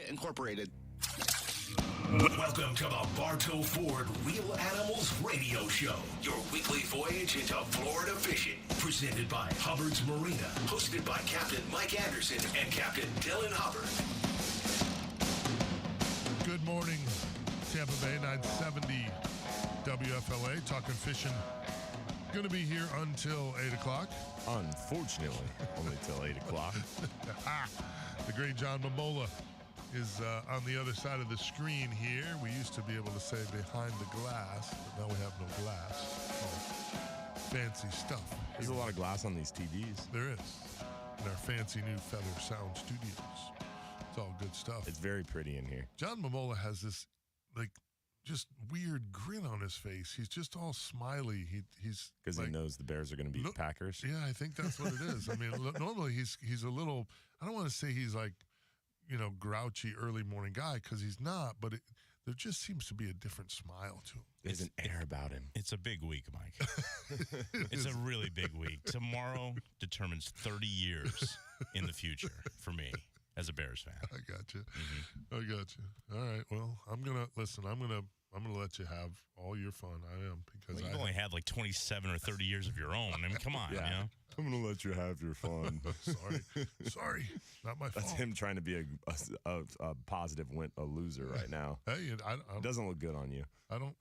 Incorporated. Welcome to the Bartow Ford Real Animals Radio Show, your weekly voyage into Florida fishing. Presented by Hubbard's Marina, hosted by Captain Mike Anderson and Captain Dylan Hubbard. Good morning, Tampa Bay, 970 WFLA, talking fishing. Going to be here until 8 o'clock. Unfortunately, only till 8 o'clock. The great John Momola is on the other side of the screen here. We used to be able to say behind the glass, but now we have no glass. Oh, fancy stuff. There's a lot of glass on these TVs. There is. In our fancy new Feather Sound studios. It's all good stuff. It's very pretty in here. John Momola has this, just weird grin on his face. He's just all smiley. He's because he knows the Bears are going to beat Packers. Yeah, I think that's what it is. I mean, normally he's a little. I don't want to say he's grouchy early morning guy, because he's not. But there just seems to be a different smile to him. There's an air about him. It's a big week, Mike. It's a really big week. Tomorrow determines 30 years in the future for me as a Bears fan. I got you. Mm-hmm. I got you. All right. Well, I'm gonna let you have all your fun. I am, because you've only had like 27 or 30 years of your own. I mean, come on. Yeah. You know? I'm gonna let you have your fun. Sorry, not my fault. That's him trying to be a positive a loser right now. Hey, it doesn't look good on you. I'm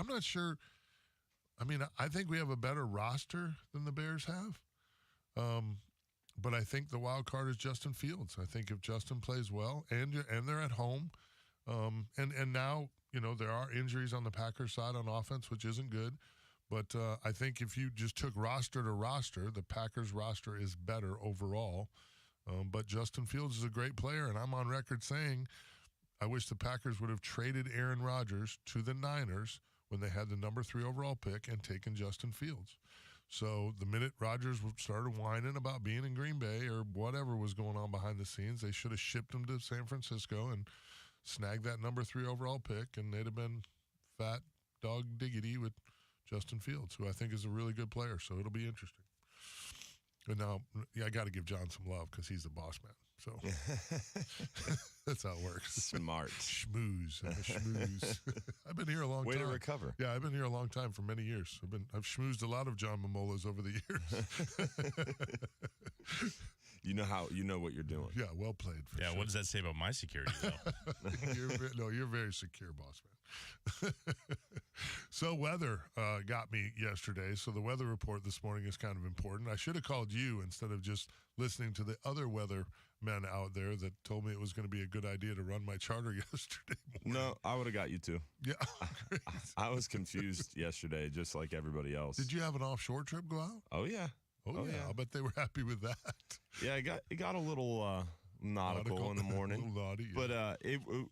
not sure. I mean, I think we have a better roster than the Bears have. But I think the wild card is Justin Fields. I think if Justin plays well and they're at home, and now, there are injuries on the Packers side on offense, which isn't good. But I think if you just took roster to roster, the Packers roster is better overall. But Justin Fields is a great player, and I'm on record saying I wish the Packers would have traded Aaron Rodgers to the Niners when they had the number 3 overall pick and taken Justin Fields. So the minute Rodgers started whining about being in Green Bay or whatever was going on behind the scenes, they should have shipped him to San Francisco and snagged that number 3 overall pick, and they'd have been fat dog diggity with Justin Fields, who I think is a really good player. So it'll be interesting. But now, I got to give John some love because he's the boss man. So that's how it works. Smart. Schmooze. I'm a schmooze. I've been here a long time. Way to recover. Yeah, I've been here a long time, for many years. I've schmoozed a lot of John Momolas over the years. You know what you're doing. Yeah, well played. Yeah, sure. What does that say about my security, though? You're very secure, boss man. So weather got me yesterday. So the weather report this morning is kind of important. I should have called you instead of just listening to the other weather men out there that told me it was going to be a good idea to run my charter yesterday morning. No, I would have got you too. Yeah. I was confused yesterday, just like everybody else. Did you have an offshore trip go out? Oh, yeah. Oh yeah. I'll bet they were happy with that. Yeah, it got a little nautical in the morning. A little naughty, yeah. But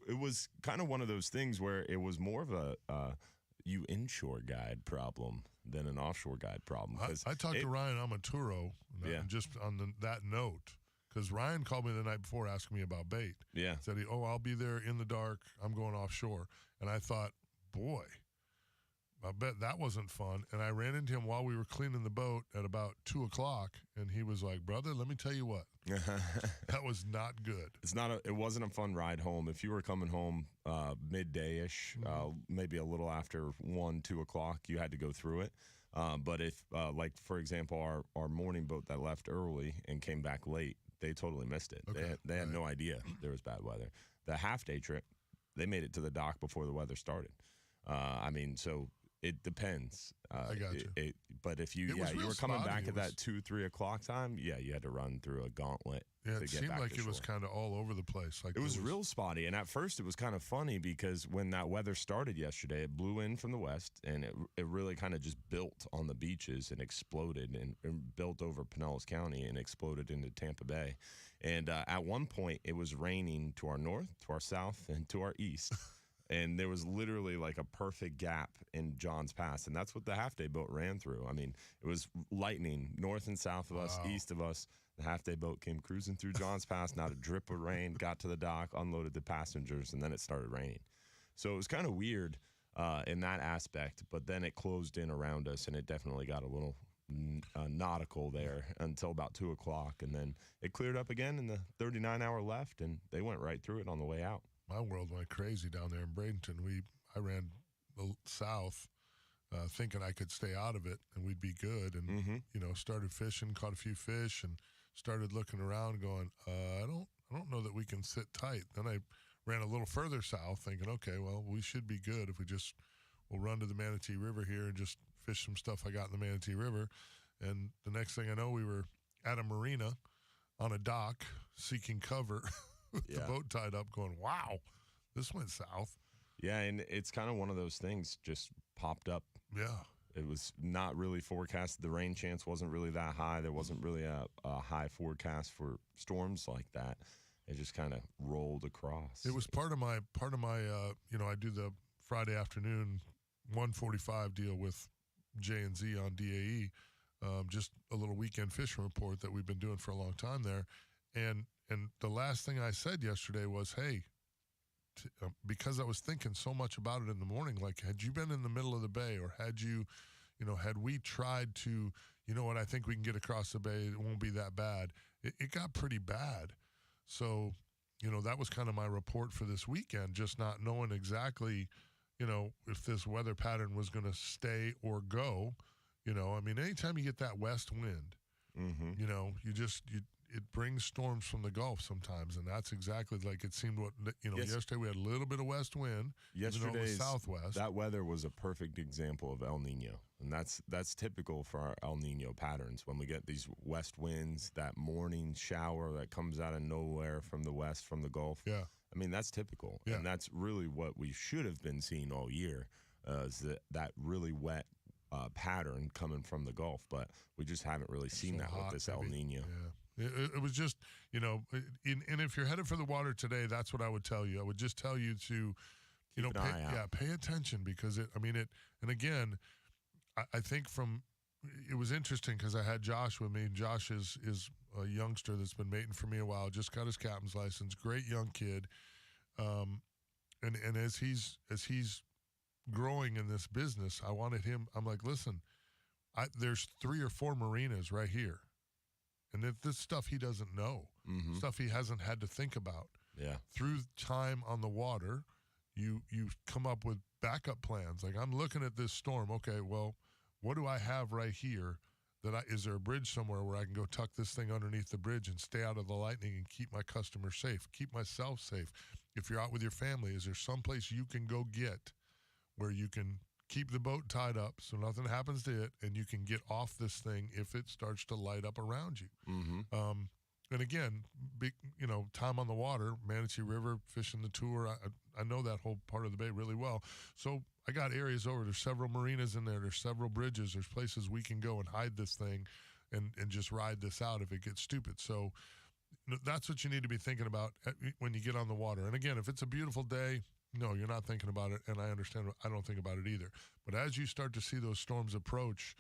it was kind of one of those things where it was more of a you inshore guide problem than an offshore guide problem. I talked to Ryan Amaturo, just on that note, because Ryan called me the night before asking me about bait. Yeah. Said I'll be there in the dark. I'm going offshore. And I thought, boy, I bet that wasn't fun. And I ran into him while we were cleaning the boat at about 2 o'clock, and he was like, brother, let me tell you what. That was not good. It wasn't a fun ride home. If you were coming home midday-ish, maybe a little after 1, 2 o'clock, you had to go through it. But if, for example, our morning boat that left early and came back late, they totally missed it. Okay. They had no idea there was bad weather. The half-day trip, they made it to the dock before the weather started. So it depends. I got you. But if you were coming back at that 2, 3 o'clock time, you had to run through a gauntlet. Yeah, it seemed like it was kind of all over the place. Like it was real spotty, and at first it was kind of funny because when that weather started yesterday, it blew in from the west, and it really kind of just built on the beaches and exploded and built over Pinellas County and exploded into Tampa Bay. And at one point, it was raining to our north, to our south, and to our east. And there was literally like a perfect gap in John's Pass, and that's what the half-day boat ran through. I mean, it was lightning north and south of us, east of us. The half-day boat came cruising through John's Pass, not a drip of rain, got to the dock, unloaded the passengers, and then it started raining. So it was kind of weird in that aspect, but then it closed in around us, and it definitely got a little nautical there until about 2 o'clock, and then it cleared up again in the 39-hour left, and they went right through it on the way out. My world went crazy down there in Bradenton. I ran south, thinking I could stay out of it and we'd be good, and started fishing, caught a few fish, and started looking around, going, I don't know that we can sit tight. Then I ran a little further south, thinking, okay, well, we should be good if we'll run to the Manatee River here and just fish some stuff I got in the Manatee River. And the next thing I know, we were at a marina on a dock seeking cover with the boat tied up, going, wow, this went south. Yeah, and it's kind of one of those things just popped up. Yeah. It was not really forecasted. The rain chance wasn't really that high. There wasn't really a high forecast for storms like that. It just kind of rolled across. It was part of my I do the Friday afternoon 1:45 deal with J&Z on DAE, just a little weekend fishing report that we've been doing for a long time there. And the last thing I said yesterday was, hey, because I was thinking so much about it in the morning, like, had you been in the middle of the bay, or had we tried to, I think we can get across the bay, it won't be that bad. It got pretty bad. So, that was kind of my report for this weekend, just not knowing exactly, if this weather pattern was going to stay or go. Anytime you get that west wind, it brings storms from the Gulf sometimes, and that's exactly like it seemed. Yesterday we had a little bit of west wind. Yesterday's southwest. That weather was a perfect example of El Nino, and that's typical for our El Nino patterns. When we get these west winds, that morning shower that comes out of nowhere from the west, from the Gulf. Yeah, that's typical, yeah. And that's really what we should have been seeing all year. Is that really wet pattern coming from the Gulf, but we just haven't really seen that with this El Nino. Yeah. It was just, and if you're headed for the water today, that's what I would tell you. I would just tell you to, pay attention, because and again, I think it was interesting because I had Josh with me, and Josh is a youngster that's been mating for me a while, just got his captain's license, great young kid. And as he's growing in this business, I'm like, listen, there's 3 or 4 marinas right here. And this stuff he doesn't know, stuff he hasn't had to think about. Yeah. Through time on the water, you come up with backup plans. Like, I'm looking at this storm. Okay, well, what do I have right here? Is there a bridge somewhere where I can go tuck this thing underneath the bridge and stay out of the lightning and keep my customer safe, keep myself safe? If you're out with your family, is there someplace you can go get where you can keep the boat tied up so nothing happens to it, and you can get off this thing if it starts to light up around you? Mm-hmm. And again, big, time on the water, Manatee River, fishing the tour. I know that whole part of the bay really well. So I got areas over. There's several marinas in there. There's several bridges. There's places we can go and hide this thing and just ride this out if it gets stupid. So that's what you need to be thinking about when you get on the water. And again, if it's a beautiful day, no, you're not thinking about it, and I understand. I don't think about it either. But as you start to see those storms approach,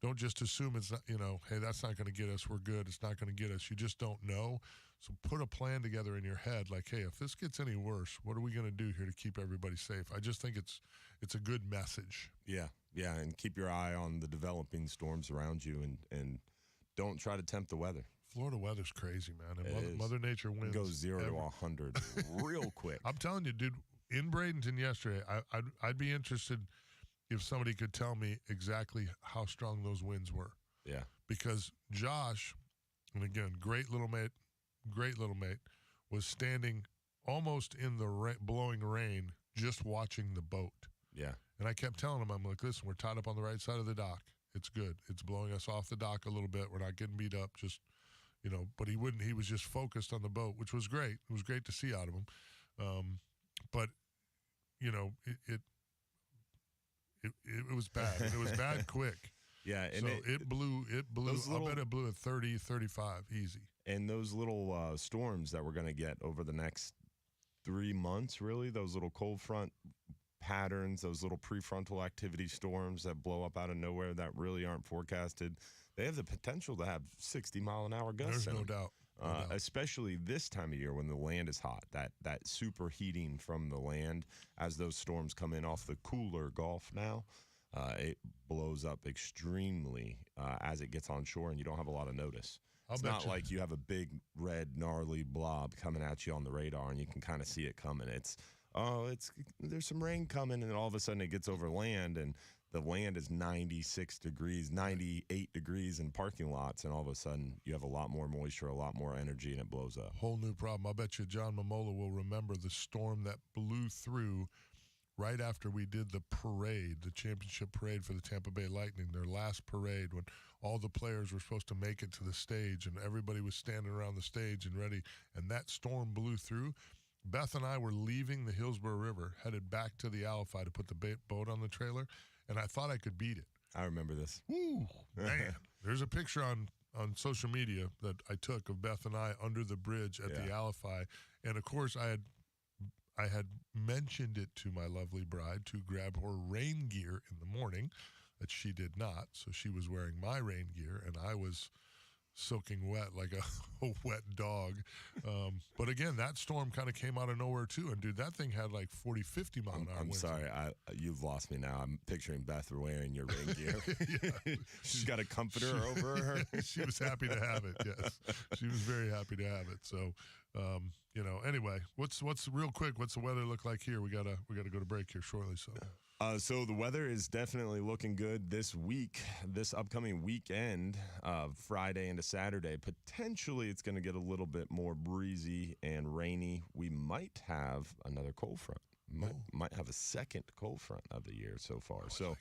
don't just assume it's not, hey, that's not going to get us. We're good. It's not going to get us. You just don't know. So put a plan together in your head, like, hey, if this gets any worse, what are we going to do here to keep everybody safe? I just think it's a good message. Yeah, and keep your eye on the developing storms around you, and don't try to tempt the weather. Florida weather's crazy, man. And Mother Nature wins. It goes 0 to 100 real quick. I'm telling you, dude, in Bradenton yesterday, I'd be interested if somebody could tell me exactly how strong those winds were. Yeah. Because Josh, and again, great little mate, was standing almost in the blowing rain just watching the boat. Yeah. And I kept telling him, I'm like, listen, we're tied up on the right side of the dock. It's good. It's blowing us off the dock a little bit. We're not getting beat up. Just, but he wouldn't. He was just focused on the boat, which was great. It was great to see out of him. But, it was bad. And it was bad quick. Yeah. And so it blew. I bet it blew at 30, 35, easy. And those little storms that we're going to get over the next 3 months, really, those little cold front patterns, those little prefrontal activity storms that blow up out of nowhere that really aren't forecasted, they have the potential to have 60-mile-an-hour gusts. There's no doubt. Especially this time of year when the land is hot, that superheating from the land as those storms come in off the cooler Gulf now. it blows up extremely as it gets on shore, and you don't have a lot of notice. It's not like you have a big, red, gnarly blob coming at you on the radar, and you can kind of see it coming. There's some rain coming, and all of a sudden it gets over land, and the land is 96 degrees, 98 degrees in parking lots, and all of a sudden you have a lot more moisture, a lot more energy, and it blows up. Whole new problem. I bet you John Momola will remember the storm that blew through right after we did the parade, the championship parade for the Tampa Bay Lightning, their last parade, when all the players were supposed to make it to the stage and everybody was standing around the stage and ready, and that storm blew through. Beth and I were leaving the Hillsborough River, headed back to the Alphi to put the boat on the trailer, and I thought I could beat it. I remember this. Woo, man. There's a picture on social media that I took of Beth and I under the bridge at the Alphi, and of course I had mentioned it to my lovely bride to grab her rain gear in the morning, that she did not. So she was wearing my rain gear, and I was soaking wet like a wet dog. But again, that storm kind of came out of nowhere too. And dude, that thing had like 40, 50 mile an hour I'm winds. sorry, you've lost me now. I'm picturing Beth wearing your rain gear. She's got a comforter over her. She was happy to have it. Yes, she was very happy to have it. So, anyway, what's real quick? What's the weather look like here? We gotta go to break here shortly. So the weather is definitely looking good this week, this upcoming weekend, Friday into Saturday. Potentially it's going to get a little bit more breezy and rainy. We might have another cold front. Might have a second cold front of the year so far. So,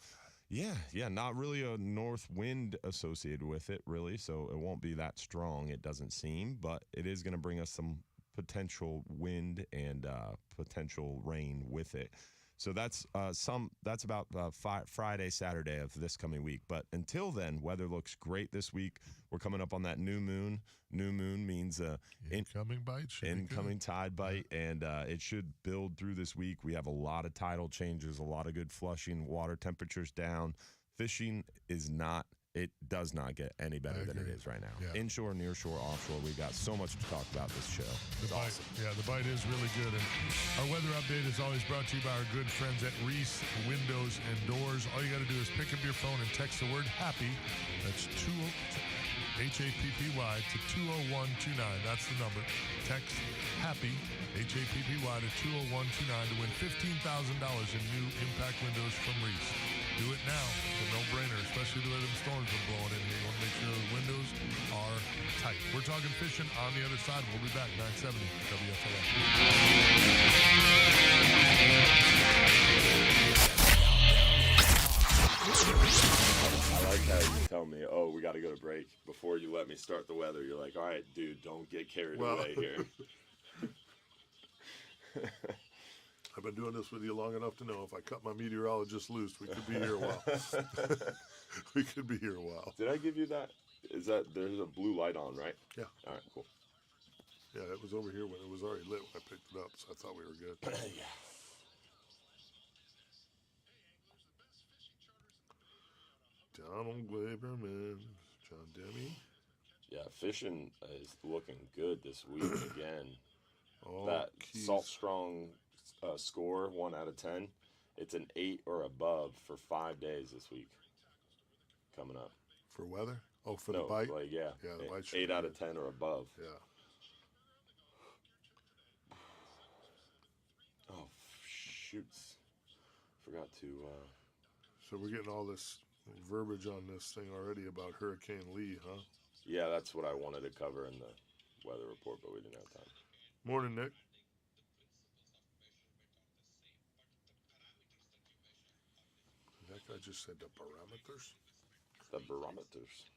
yeah, not really a north wind associated with it, really. So it won't be that strong, it doesn't seem. But it is going to bring us some potential wind and potential rain with it. So that's about Friday, Saturday of this coming week. But until then, weather looks great this week. We're coming up on that new moon. New moon means incoming bite, incoming tide bite, and it should build through this week. We have a lot of tidal changes, a lot of good flushing, water temperatures down. Fishing does not get any better than it is right now. Yeah. Inshore, nearshore, offshore, we've got so much to talk about this show. It's awesome. Yeah, the bite is really good. And our weather update is always brought to you by our good friends at Reese Windows and Doors. All you got to do is pick up your phone and text the word HAPPY. That's HAPPY to 20129. That's the number. Text HAPPY, HAPPY to 20129 to win $15,000 in new impact windows from Reese. Do it now. It's a no-brainer, especially the way them storms are blowing in here. You want to make sure the windows are tight. We're talking fishing on the other side. We'll be back, 970 WFLA. I like how you tell me, we got to go to break. Before you let me start the weather, you're like, all right, dude, don't get carried away here. I've been doing this with you long enough to know if I cut my meteorologist loose, we could be here a while. We could be here a while. Did I give you that? There's a blue light on, right? Yeah. All right, cool. Yeah, it was over here when it was already lit when I picked it up, so I thought we were good. Yeah. Donald Glaberman, John Demme. Yeah, fishing is looking good this week again. Oh, that Keys. Salt Strong score, 1 out of 10. It's an 8 or above for 5 days this week. Coming up. For weather? Oh, for the bite? Yeah, the bite. 8 out of 10 or above. Yeah. Oh, shoots. Forgot to... So we're getting all this verbiage on this thing already about Hurricane Lee, huh? Yeah, that's what I wanted to cover in the weather report, but we didn't have time. Morning, Nick. That guy just said the parameters? The barometers.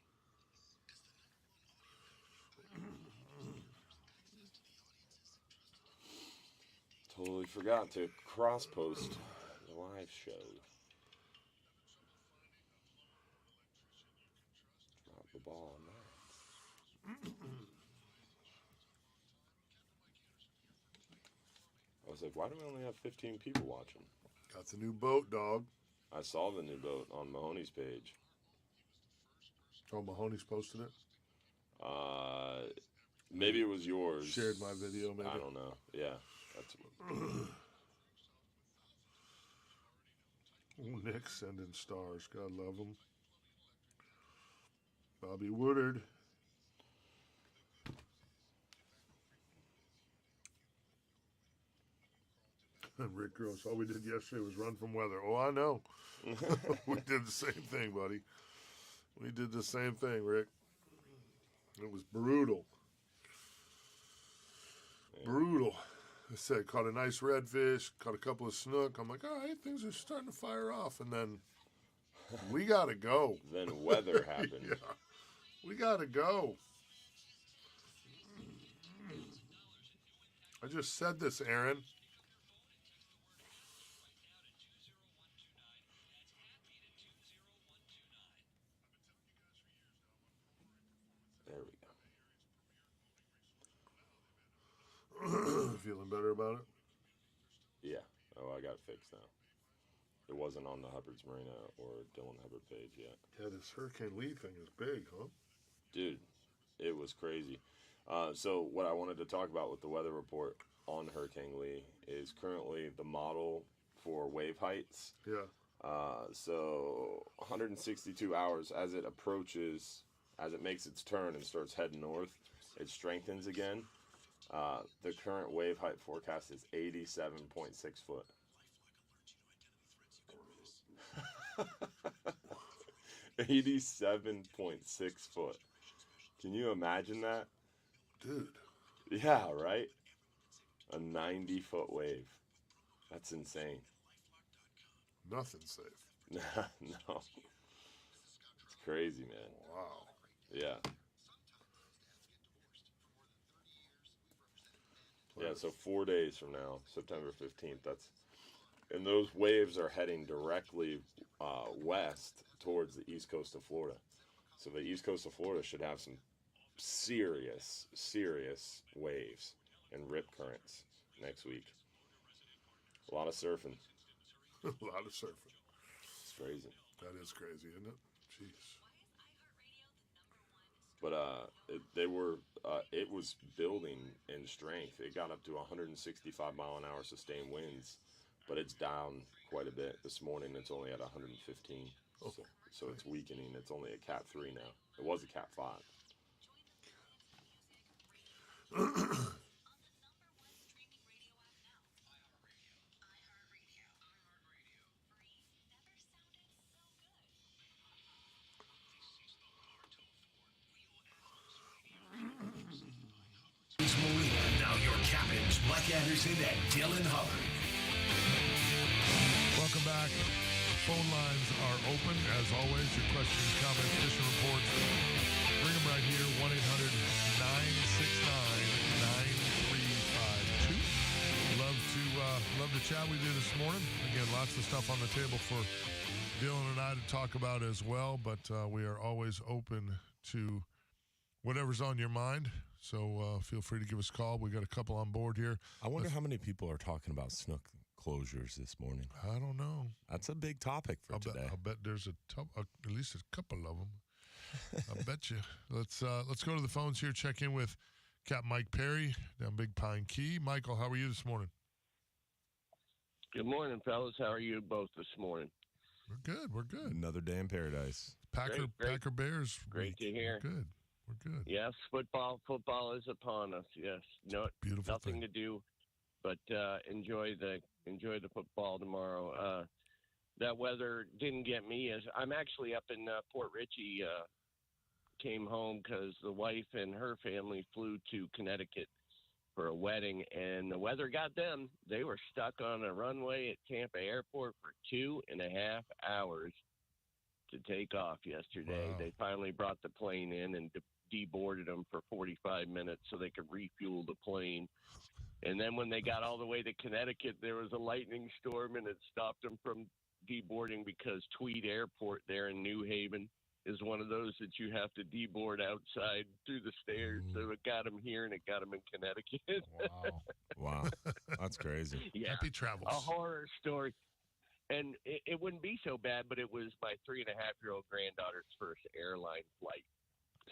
Totally forgot to cross-post the live show. Drop the ball on that. I was like, why do we only have 15 people watching? Got the new boat, dog. I saw the new boat on Mahoney's page. Oh, Mahoney's posted it? Maybe it was yours. Shared my video, maybe? I don't know. Yeah. That's Ooh, Nick sending stars. God love him. Bobby Woodard. And Rick Gross. All we did yesterday was run from weather. Oh, I know. We did the same thing, buddy. We did the same thing, Rick. It was brutal. Brutal. I said, caught a nice redfish, caught a couple of snook. I'm like, all right, things are starting to fire off. And then we got to go. Then weather happened. Yeah. We got to go. I just said this, Aaron. There we Feeling better about it? Yeah. Oh, I got it fixed now. It wasn't on the Hubbard's Marina or Dylan Hubbard page yet. Yeah, this Hurricane Lee thing is big, huh? Dude, it was crazy. So what I wanted to talk about with the weather report on Hurricane Lee is currently the model for wave heights. Yeah. So 162 hours as it approaches, as it makes its turn and starts heading north, it strengthens again. The current wave height forecast is 87.6 foot. 87.6 foot. Can you imagine that? Dude. Yeah, right? A 90-foot wave. That's insane. Nothing safe. No. It's crazy, man. Wow. Yeah. Yeah, so 4 days from now, September 15th, and those waves are heading directly west towards the east coast of Florida. So the east coast of Florida should have some serious waves and rip currents next week. A lot of surfing. A lot of surfing. It's crazy. That is crazy, isn't it? Jeez. But it was building in strength. It got up to 165 mile an hour sustained winds, but it's down quite a bit. This morning it's only at 115. Oh, so it's weakening. It's only a Cat 3 now. It was a Cat 5. Marina, now your captains, Mike Anderson and Dylan Hubbard. Welcome back. Phone lines are open. As always, your questions, comments, fishing reports, bring them right here, 1-800-969-9352. Love to chat with you this morning. Again, lots of stuff on the table for Dylan and I to talk about as well, but we are always open to whatever's on your mind. So feel free to give us a call. We got a couple on board here. I wonder how many people are talking about snook closures this morning. I don't know. That's a big topic for today. I'll bet there's at least a couple of them. I bet you. Let's go to the phones here. Check in with Capt. Mike Perry down Big Pine Key. Michael, how are you this morning? Good morning, fellas. How are you both this morning? We're good. We're good. Another day in paradise. Packer Bears. Great to hear. We're good. We're good. Yes, football is upon us. Yes, Beautiful nothing thing to do, but enjoy the football tomorrow. That weather didn't get me. As I'm actually up in Port Richey. Came home because the wife and her family flew to Connecticut for a wedding, and the weather got them. They were stuck on a runway at Tampa Airport for 2.5 hours to take off yesterday. Wow. They finally brought the plane in and deboarded them for 45 minutes so they could refuel the plane. And then when they got all the way to Connecticut, there was a lightning storm, and it stopped them from deboarding because Tweed Airport there in New Haven is one of those that you have to deboard outside through the stairs. So it got them here, and it got them in Connecticut. Wow. That's crazy. Yeah. Happy travels. A horror story. And it wouldn't be so bad, but it was my 3.5-year-old granddaughter's first airline flight.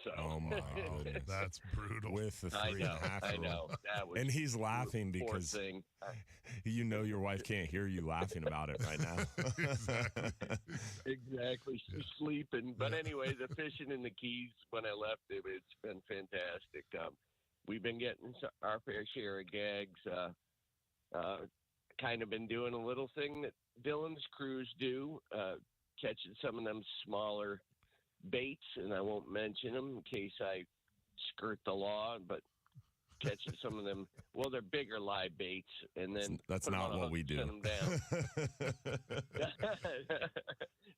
So. Oh my goodness, That's brutal. with the I 3.5 know. I rule. know. That was And he's laughing poor because thing. you know your wife can't hear you laughing about it right now. Exactly. She's sleeping. But anyway, the fishing in the Keys, when I left, it's been fantastic. We've been getting our fair share of gags. Kind of been doing a little thing that Dylan's crews do, catching some of them smaller baits, and I won't mention them in case I skirt the law, but catching some of them, well, they're bigger live baits, and then That's put 'em not on a what hook we and do. send 'em down.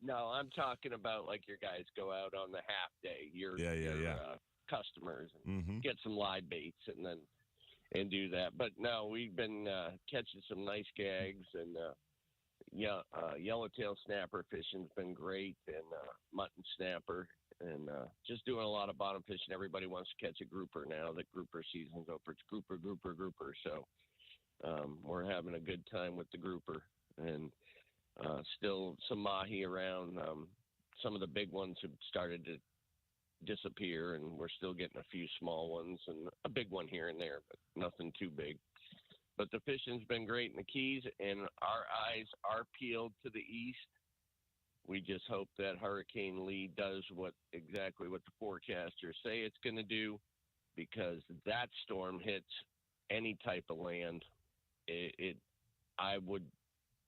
No, I'm talking about like your guys go out on the half day, your customers, and get some live baits, and do that. But no, we've been catching some nice gags, and yellowtail snapper fishing's been great, and mutton snapper, and just doing a lot of bottom fishing. Everybody wants to catch a grouper now. The grouper season's over. It's grouper. So we're having a good time with the grouper, and still some mahi around. Some of the big ones have started to disappear, and we're still getting a few small ones and a big one here and there, but nothing too big. But the fishing's been great in the Keys, and our eyes are peeled to the east. We just hope that Hurricane Lee does exactly what the forecasters say it's going to do, because that storm hits any type of land. I would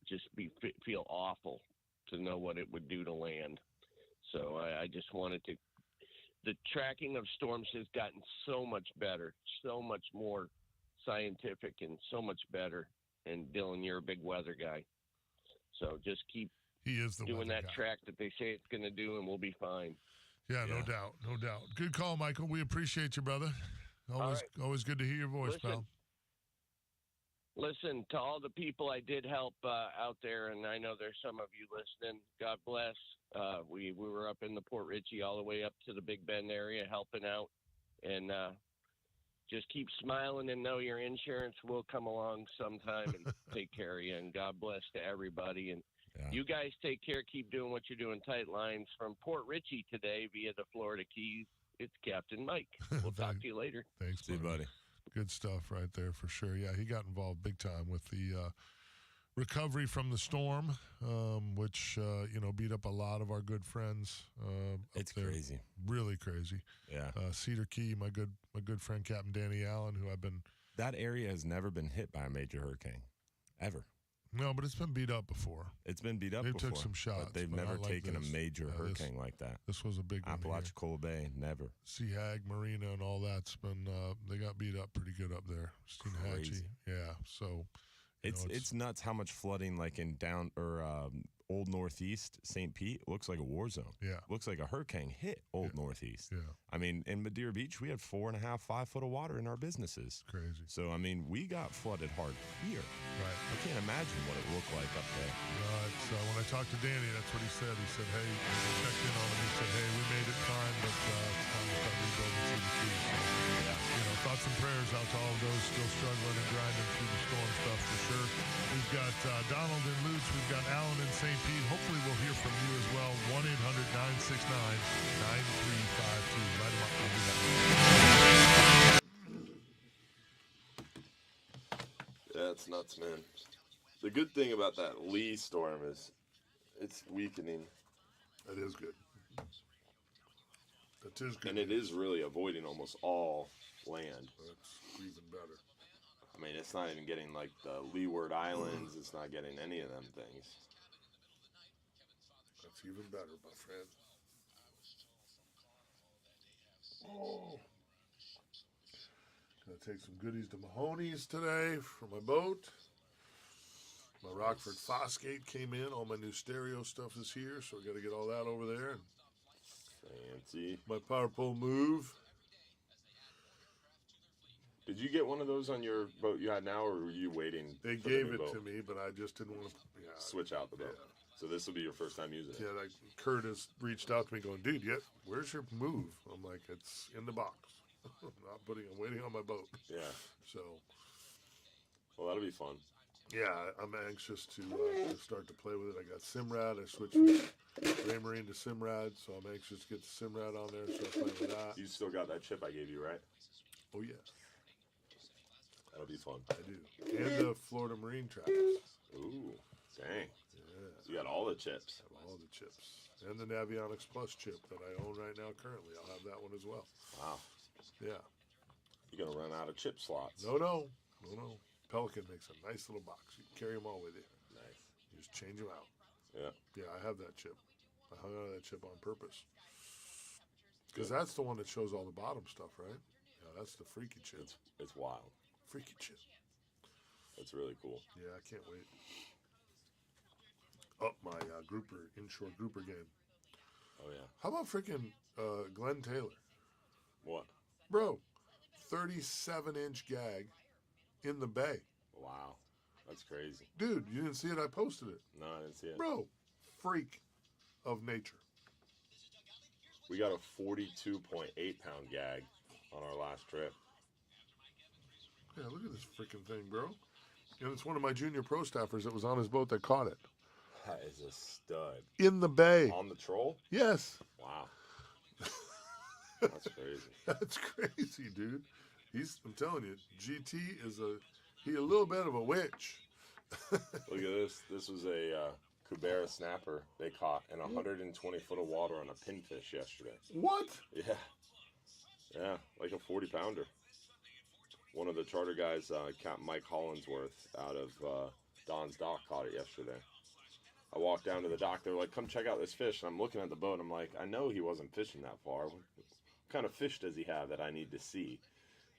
just feel awful to know what it would do to land. So I just wanted to. The tracking of storms has gotten so much better, so much more scientific, and so much better. And Dylan, you're a big weather guy, so just keep doing that track that they say it's going to do, and we'll be fine. Yeah, no doubt. Good call, Michael. We appreciate you, brother. Always good to hear your voice, pal. Listen, to all the people I did help out there, and I know there's some of you listening, God bless. We were up in the Port Richey all the way up to the Big Bend area helping out, and just keep smiling and know your insurance will come along sometime and take care of you, and God bless to everybody. And you guys take care. Keep doing what you're doing. Tight lines from Port Richey today via the Florida Keys. It's Captain Mike. We'll talk to you later. Thanks, see you, buddy. Good stuff right there for sure. Yeah, he got involved big time with the recovery from the storm, which beat up a lot of our good friends. It's crazy, really crazy. Yeah, Cedar Key, my good friend Captain Danny Allen, who I've been. That area has never been hit by a major hurricane, ever. No, but it's been beat up before. It's been beat up they before. Took some shots. But they've but never like taken this. a major hurricane like that. This was a big one. Apalachicola Bay, never. Seahag, Marina, and all that's been. They got beat up pretty good up there. Steenhatchee. Yeah. So. It's nuts how much flooding, like in Old Northeast, St. Pete, looks like a war zone. Yeah. Looks like a hurricane hit Old Northeast. Yeah. I mean, in Madeira Beach, we had 4.5, 5 foot of water in our businesses. Crazy. So, I mean, we got flooded hard here. Right. I can't imagine what it looked like up there. When I talked to Danny, that's what he said. He said, hey, he checked in on him. He said, hey, we made it fine, but it's time to start rebuilding Cedar Key. Thoughts and prayers out to all of those still struggling and grinding through the storm stuff for sure. We've got Donald in Lutz. We've got Alan in St. Pete. Hopefully we'll hear from you as well. 1-800-969-9352. Light them up. We'll be back. Yeah, it's nuts, man. The good thing about that Lee storm is it's weakening. That is good. That is good. And it is really avoiding almost all land. That's even better. I mean, it's not even getting like the Leeward Islands. It's not getting any of them things. That's even better, my friend. Oh. Gonna take some goodies to Mahoney's today for my boat. My Rockford Fosgate came in. All my new stereo stuff is here, so I got to get all that over there. Fancy. My power pole move. Did you get one of those on your boat you had now, or were you waiting? They for gave the new it boat? to me, but I just didn't want to switch out the boat. Yeah. So this will be your first time using it. Yeah, like Curtis reached out to me going, dude, where's your move? I'm like, it's in the box. I'm waiting on my boat. Yeah. So. Well, that'll be fun. Yeah, I'm anxious to start to play with it. I got Simrad. I switched from Raymarine to Simrad, so I'm anxious to get the Simrad on there. So I'm playing with that. You still got that chip I gave you, right? Oh yeah, That'll be fun. I do. And the Florida Marine trackers. Ooh, dang. Yeah, You got all the chips. I have all the chips. And the Navionics Plus chip that I own right now currently. I'll have that one as well. Wow. Yeah. You're going to run out of chip slots. No. Pelican makes a nice little box. You can carry them all with you. Nice. You just change them out. Yeah. Yeah, I have that chip. I hung on to that chip on purpose. Because that's the one that shows all the bottom stuff, right? Yeah, that's the freaky chip. It's wild. Freaky chip. It's really cool. Yeah, I can't wait. Up my inshore grouper game. Oh, yeah. How about freaking Glenn Taylor? What? Bro, 37-inch gag in the bay. Wow. That's crazy. Dude, you didn't see it? I posted it. No, I didn't see it. Bro, freak of nature. We got a 42.8-pound gag on our last trip. Yeah, look at this freaking thing, bro. And it's one of my junior pro staffers that was on his boat that caught it. That is a stud. In the bay. On the troll? Yes. Wow. That's crazy. That's crazy, dude. I'm telling you, GT is a little bit of a witch. Look at this. This was a Kubera snapper they caught in 120 foot of water on a pinfish yesterday. What? Yeah. Yeah, like a 40-pounder. One of the charter guys, Capt Mike Hollinsworth, out of Don's dock, caught it yesterday. I walked down to the dock. They were like, come check out this fish. And I'm looking at the boat. I'm like, I know he wasn't fishing that far. What kind of fish does he have that I need to see?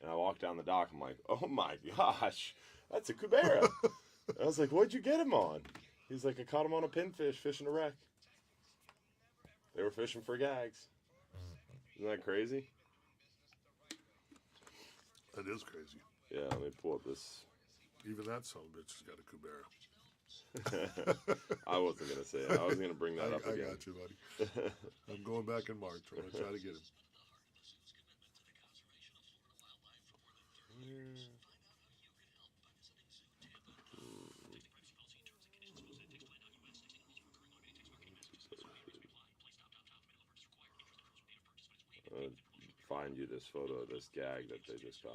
And I walked down the dock. I'm like, oh, my gosh, that's a Kubera. I was like, what'd you get him on? He's like, I caught him on a pinfish fishing a wreck. They were fishing for gags. Isn't that crazy? That is crazy. Yeah, let me pull up this. Even that son of a bitch has got a Kubera. I wasn't going to say it. I was going to bring that up again. I got you, buddy. I'm going back in March. I'm going to try to get him. Find you this photo of this gag that they just got.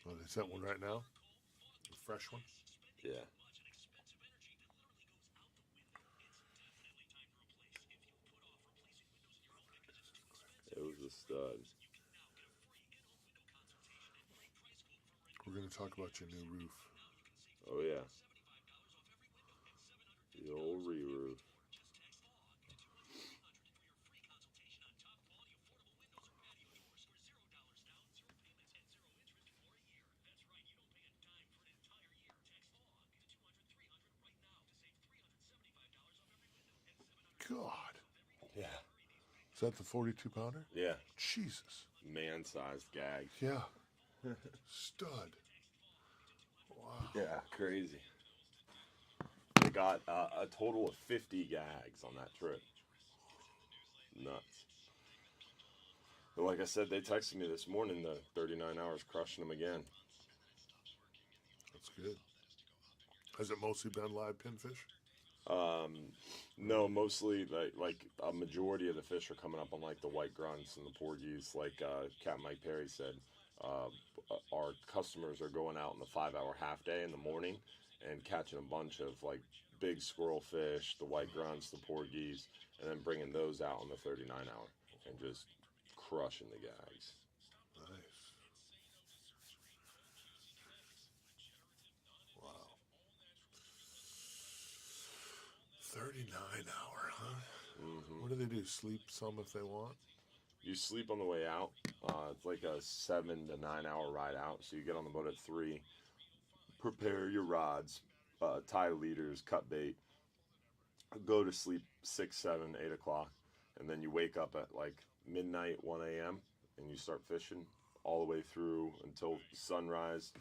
Oh, they sent one right now? A fresh one? Yeah. It was a stud. We're going to talk about your new roof. Oh, yeah. The old re-roof. God. Yeah. Is that the 42-pounder? Yeah. Jesus. Man-sized gag. Yeah. Stud. Wow. Yeah, crazy. They got a total of 50 gags on that trip. Nuts. But like I said, they texted me this morning, the 39 hours crushing them again. That's good. Has it mostly been live pinfish? No, mostly like a majority of the fish are coming up on like the white grunts and the porgies. Like Capt Mike Perry said, our customers are going out in the 5-hour half day in the morning and catching a bunch of like big squirrel fish, the white grunts, the porgies, and then bringing those out on the 39-hour and just crushing the gags. Nice. Wow. 39-hour, huh? Mm-hmm. What do they do? Sleep some if they want? You sleep on the way out. It's like a 7 to 9 hour ride out. So you get on the boat at 3, prepare your rods, tie leaders, cut bait, go to sleep 6, 7, 8 o'clock, and then you wake up at like midnight, 1 a.m., and you start fishing all the way through until sunrise.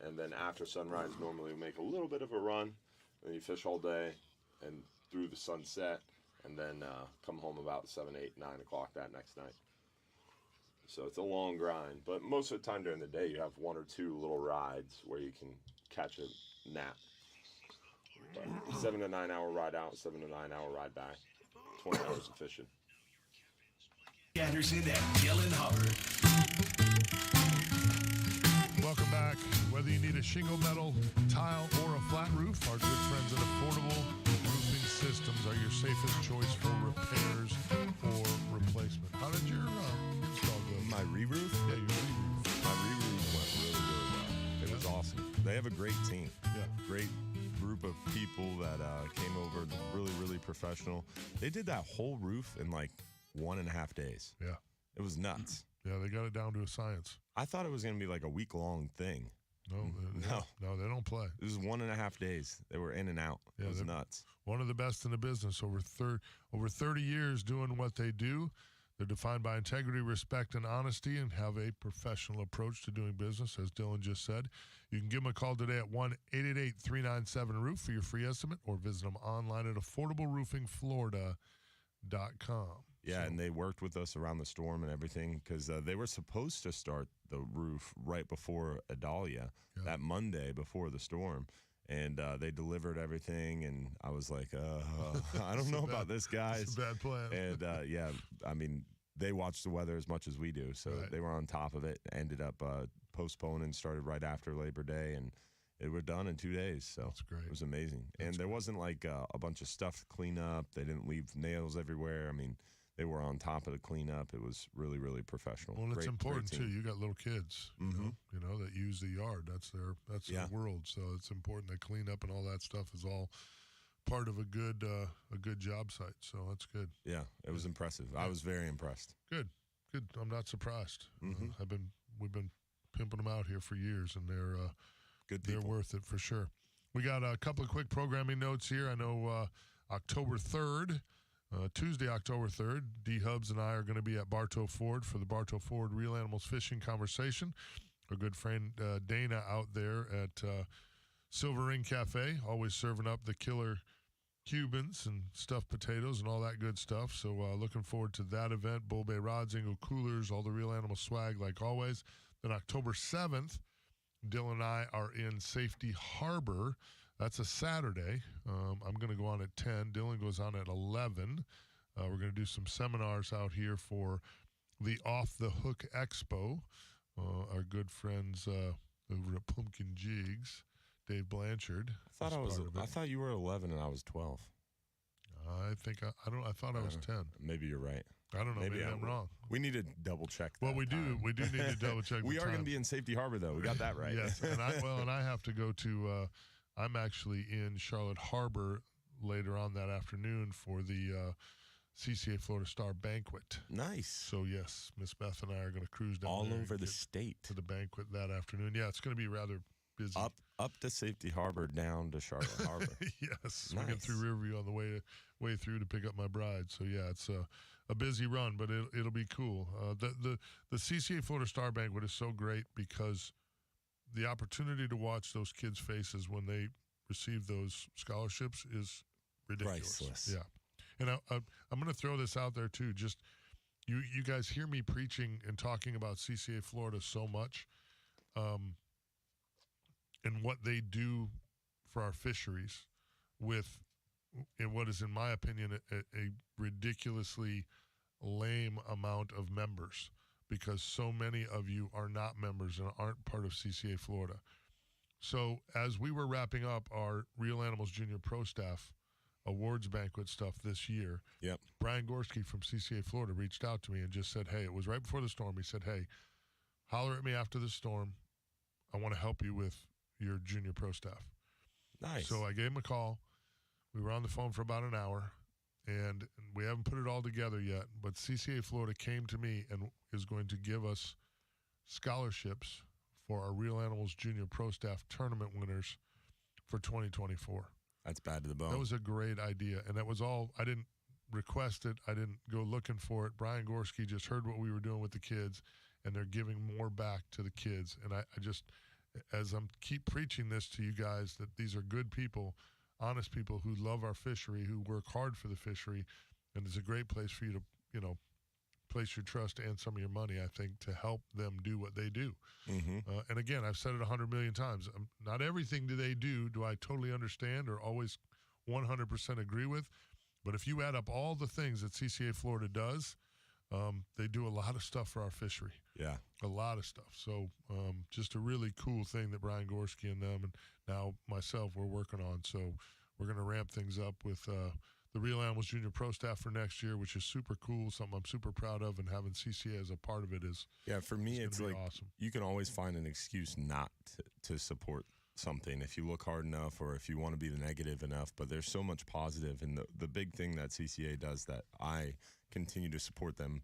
And then after sunrise, normally we make a little bit of a run, and then you fish all day and through the sunset, and then come home about 7, 8, 9 o'clock that next night. So it's a long grind, but most of the time during the day you have 1 or 2 little rides where you can catch a nap. But 7 to 9 hour ride out, 7 to 9 hour ride back, 20 hours of fishing. Anderson and Dylan Hubbard. Welcome back. Whether you need a shingle, metal, tile, or a flat roof, our good friends at Affordable Roofing Systems are your safest choice for repairs or replacement. How did your install go? My re-roof? Yeah, your re-roof. My re-roof went really, really well. It was awesome. They have a great team. Yeah. Great group of people that came over, really, really professional. They did that whole roof in like 1.5 days. Yeah. It was nuts. Yeah, they got it down to a science. I thought it was going to be like a week-long thing. No, they don't play. It was 1.5 days. They were in and out. Yeah, It was nuts. One of the best in the business. Over 30 years doing what they do. They're defined by integrity, respect, and honesty, and have a professional approach to doing business, as Dylan just said. You can give them a call today at 1-888-397-ROOF for your free estimate, or visit them online at affordableroofingflorida.com. Yeah, and they worked with us around the storm and everything because they were supposed to start the roof right before Adalia, that Monday before the storm. And they delivered everything, and I was like, I don't know about this, guys. It's a bad plan. And, yeah, I mean, they watch the weather as much as we do, so they were on top of it, ended up postponing, started right after Labor Day, and it were done in 2 days. So That's great. It was amazing. And there wasn't like a bunch of stuff to clean up. They didn't leave nails everywhere. I mean, they were on top of the cleanup. It was really, really professional. Well, it's important great too. team. You got little kids, you know, that use the yard. That's their world. So it's important that clean up and all that stuff is all part of a good job site. So that's good. Yeah, it was impressive. I was very impressed. Good. I'm not surprised. We've been pimping them out here for years, and they're Good they're people. worth it for sure. We got a couple of quick programming notes here. I know October 3rd. Tuesday, October 3rd, D-Hubs and I are going to be at Bartow Ford for the Bartow Ford Real Animals Fishing Conversation. Our good friend Dana out there at Silver Ring Cafe, always serving up the killer Cubans and stuffed potatoes and all that good stuff. So looking forward to that event. Bull Bay rods, Ingle coolers, all the Real Animal swag like always. Then October 7th, Dylan and I are in Safety Harbor. That's a Saturday. I'm going to go on at 10. Dylan goes on at 11. We're going to do some seminars out here for the Off the Hook Expo. Our good friends over at Pumpkin Jigs, Dave Blanchard. I thought you were 11 and I was 12. I think I thought I was 10. Maybe you're right. I don't know. Maybe I'm wrong. We need to double check that. Well, we time. do. We do need to double check. We the are going time. to be in Safety Harbor, though. We got that right. Yes, and I have to go to. I'm actually in Charlotte Harbor later on that afternoon for the 6a-8a Florida Star Banquet. Nice. So yes, Miss Beth and I are going to cruise down all there over and the get state to the banquet that afternoon. Yeah, it's going to be rather busy. Up to Safety Harbor, down to Charlotte Harbor. Yes, Nice. we get through Riverview on the way through to pick up my bride. So yeah, it's a busy run, but it'll be cool. The 6a-8a Florida Star Banquet is so great because the opportunity to watch those kids' faces when they receive those scholarships is ridiculous. Priceless. Yeah, and I'm going to throw this out there too. Just you guys hear me preaching and talking about 6a-8 Florida so much, and what they do for our fisheries with, in what is, in my opinion, a ridiculously lame amount of members, because so many of you are not members and aren't part of 6a-8 Florida. So as we were wrapping up our Real Animals Junior Pro Staff Awards Banquet stuff this year, Yep. Brian Gorski from 6a-8 Florida reached out to me and just said, hey, it was right before the storm. He said, hey, holler at me after the storm. I want to help you with your Junior Pro Staff. Nice. So I gave him a call. We were on the phone for about an hour, and we haven't put it all together yet, but 6a-8 Florida came to me and is going to give us scholarships for our Real Animals Junior Pro Staff tournament winners for 2024. That's bad to the bone. That was a great idea, and that was all. I didn't request it. I didn't go looking for it. Brian Gorski just heard what we were doing with the kids, and they're giving more back to the kids. And I just, as I'm keep preaching this to you guys, that these are good people, honest people who love our fishery, who work hard for the fishery, and it's a great place for you to, place your trust and some of your money, I think, to help them do what they do. Mm-hmm. And again, I've said it 100 million times. Not everything do I totally understand or always 100% agree with. But if you add up all the things that CCA Florida does, they do a lot of stuff for our fishery. Yeah. A lot of stuff. So just a really cool thing that Brian Gorski and them and now myself we're working on. So we're going to ramp things up with the Real Animals Junior Pro staff for next year, which is super cool, something I'm super proud of, and having CCA as a part of it is for me, it's like awesome. You can always find an excuse not to support something if you look hard enough or if you want to be the negative enough, but there's so much positive. And the big thing that CCA does that I continue to support them,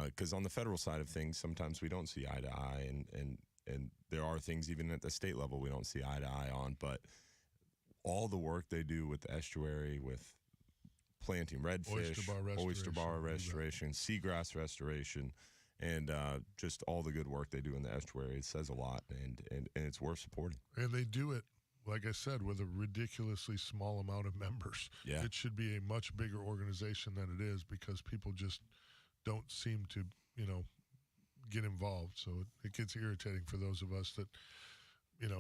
because on the federal side of things, sometimes we don't see eye to eye, and there are things even at the state level we don't see eye to eye on, but all the work they do with the estuary, with planting redfish, oyster bar restoration, seagrass restoration, and just all the good work they do in the estuary, it says a lot, and it's worth supporting. And they do it, like I said, with a ridiculously small amount of members. Yeah. It should be a much bigger organization than it is because people just don't seem to, get involved. So it gets irritating for those of us that,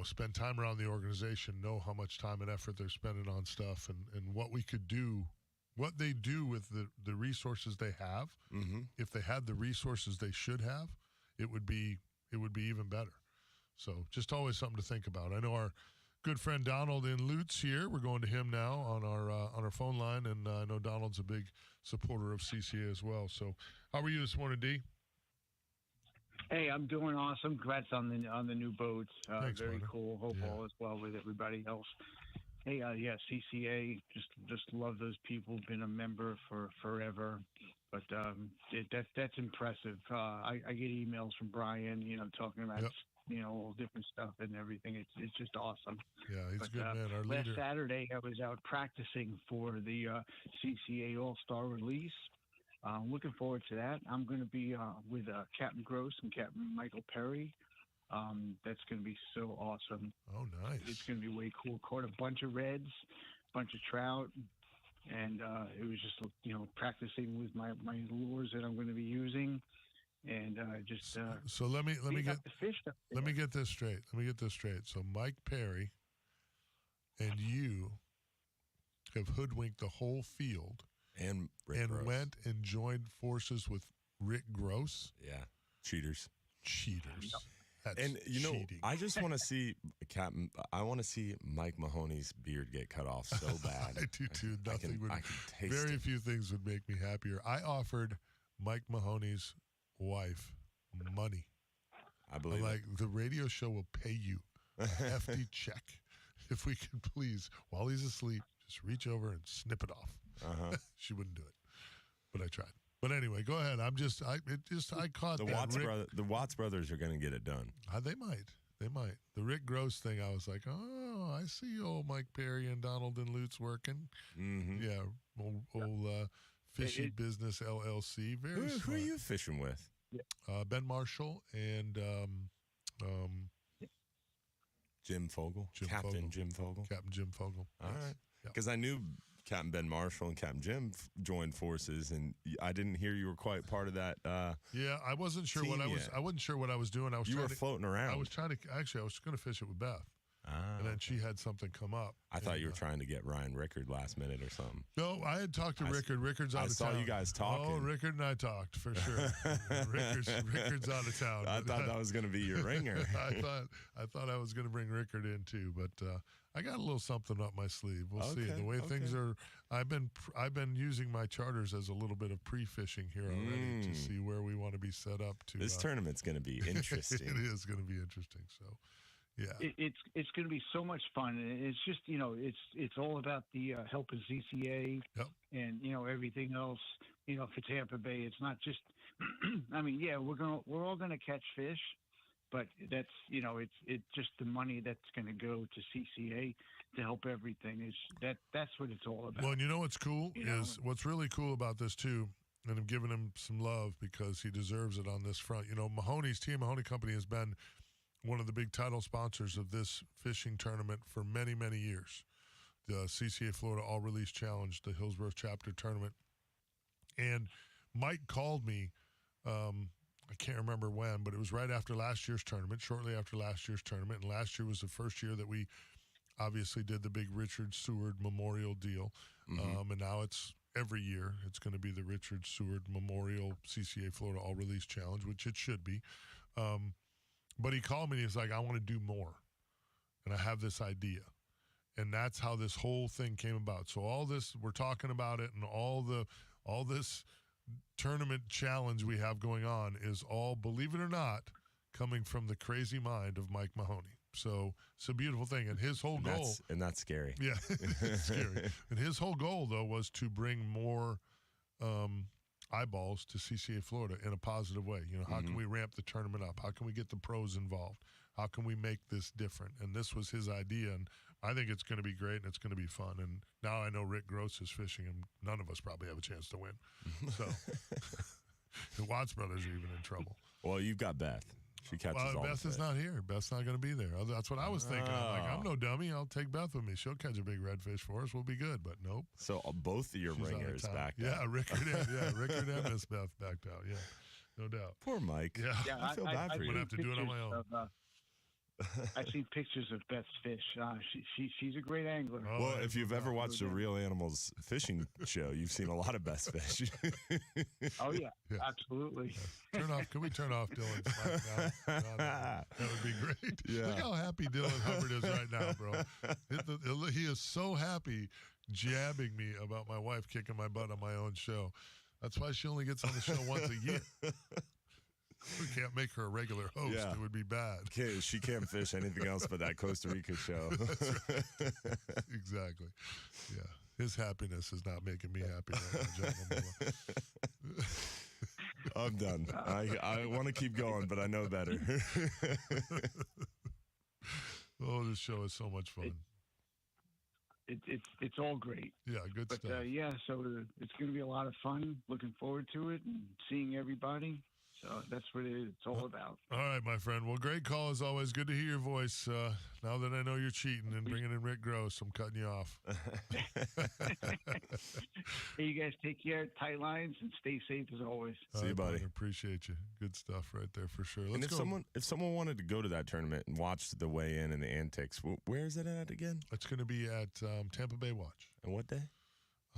spend time around the organization, know how much time and effort they're spending on stuff and what we could do, what they do with the resources they have. Mm-hmm. If they had the resources they should have, it would be even better. So just always something to think about. I know our good friend Donald in Lutz here. We're going to him now on our phone line, and I know Donald's a big supporter of CCA as well. So how are you this morning, D? Hey, I'm doing awesome. Congrats on the new boats. Thanks, very brother. cool. Hope all is well with everybody else. Hey, CCA. Just love those people. Been a member for forever, but that's impressive. I get emails from Brian, talking about all different stuff and everything. It's just awesome. Yeah, he's a good man. Our last leader. Saturday, I was out practicing for the CCA All-Star release. Looking forward to that. I'm going to be with Captain Gross and Captain Michael Perry. That's going to be so awesome. Oh, nice. It's going to be way cool. Caught a bunch of reds, bunch of trout, and it was just practicing with my lures that I'm going to be using, and just. So let me get the fish up there. let me get this straight. So Mike Perry and you have hoodwinked the whole field. And Rick Gross. Went and joined forces with Rick Gross. Yeah, cheaters. That's and cheating. I just want to see Captain. I want to see Mike Mahoney's beard get cut off so bad. I do too. Nothing would. I can taste very it. few things would make me happier. I offered Mike Mahoney's wife money. I believe I'm like, the radio show will pay you a hefty check if we can please, while he's asleep, just reach over and snip it off. She wouldn't do it, but I tried. But anyway, go ahead. I caught the the Watts brothers are going to get it done. They might. The Rick Gross thing, I was like, oh, I see old Mike Perry and Donald and Lutz working. Mm-hmm. Yeah, old Fishing Business LLC. Very Who are you fishing with? Ben Marshall and Jim Fogel. Captain Jim Fogel. All right. Because I knew Captain Ben Marshall and Captain Jim joined forces, and I didn't hear you were quite part of that. Yeah, I wasn't sure what I was. I wasn't sure what I was doing. You were floating around. I was trying to. Actually, I was going to fish it with Beth, and then she had something come up. I thought you were trying to get Ryan Rickard last minute or something. No, I had talked to Rickard. Rickard's out of town. I saw you guys talking. Oh, Rickard and I talked for sure. Rickard's out of town. I thought that was going to be your ringer. I thought I was going to bring Rickard in too, but I got a little something up my sleeve. We'll see. The way things are, I've been using my charters as a little bit of pre-fishing here already to see where we want to be set up. This tournament's going to be interesting. It is going to be interesting. So. Yeah, it's going to be so much fun. It's just it's all about the helping CCA and everything else. For Tampa Bay, it's not just. I mean, yeah, we're all gonna catch fish, but that's it's just the money that's going to go to CCA to help everything. That's what it's all about. Well, and what's cool is what's really cool about this too. And I'm giving him some love because he deserves it on this front. Mahoney's team, Mahoney Company, has been one of the big title sponsors of this fishing tournament for many, many years. The CCA Florida All Release Challenge, the Hillsborough chapter tournament. And Mike called me I can't remember when, but it was right after last year's tournament, shortly after last year's tournament. And last year was the first year that we obviously did the big Richard Seward Memorial deal. And now it's every year. It's going to be the Richard Seward Memorial CCA Florida All Release Challenge, which it should be. But he called me and he's like, I want to do more. And I have this idea. And that's how this whole thing came about. So all this, we're talking about it, and all this tournament challenge we have going on is all, believe it or not, coming from the crazy mind of Mike Mahoney. So it's a beautiful thing. And his whole goal. And that's scary. Yeah, it's scary. And his whole goal, though, was to bring more eyeballs to CCA Florida in a positive way. You know, how can we ramp the tournament up? How can we get the pros involved? How can we make this different? And this was his idea, and I think it's going to be great, and it's going to be fun. And now I know Rick Gross is fishing, and none of us probably have a chance to win. So the Watts brothers are even in trouble. Well, you've got Beth. She catches all Beth the is fish. not here. Beth's not going to be there. That's what I was thinking. I'm like, I'm no dummy. I'll take Beth with me. She'll catch a big redfish for us. We'll be good. But nope. So both of your She's ringers out of town. backed Yeah, out. Rickard and Miss Beth backed out. Yeah, no doubt. Poor Mike. Yeah. I feel bad for I'm you. going to have to do it on my own. I've seen pictures of Beth's fish. She's a great angler. Oh, Well, yeah. if you've ever watched a Real Animals fishing show, you've seen a lot of Best Fish. Oh yeah, Yeah. absolutely. Turn off. Can we turn off Dylan's mic now? That would be great. Yeah. Look how happy Dylan Hubbard is right now, bro. He is so happy jabbing me about my wife kicking my butt on my own show. That's why she only gets on the show once a year. We can't make her a regular host. Yeah. It would be bad. She can't fish anything else but that Costa Rica show. Exactly. Yeah. His happiness is not making me happy right now, gentlemen. I'm done. I want to keep going, but I know better. Oh, this show is so much fun. It's all great. Yeah, good But stuff. yeah, so it's going to be a lot of fun. Looking forward to it and seeing everybody. So that's what it's all about. All right, my friend. Well, great call as always. Good to hear your voice. Now that I know you're cheating and bringing in Rick Gross, I'm cutting you off. Hey, you guys take care, tight lines, and stay safe as always. All See you, right, buddy. brother, appreciate you. Good stuff right there for sure. And Let's if go. someone wanted to go to that tournament and watch the weigh-in and the antics, where is it at again? It's going to be at Tampa Bay Watch. And what day?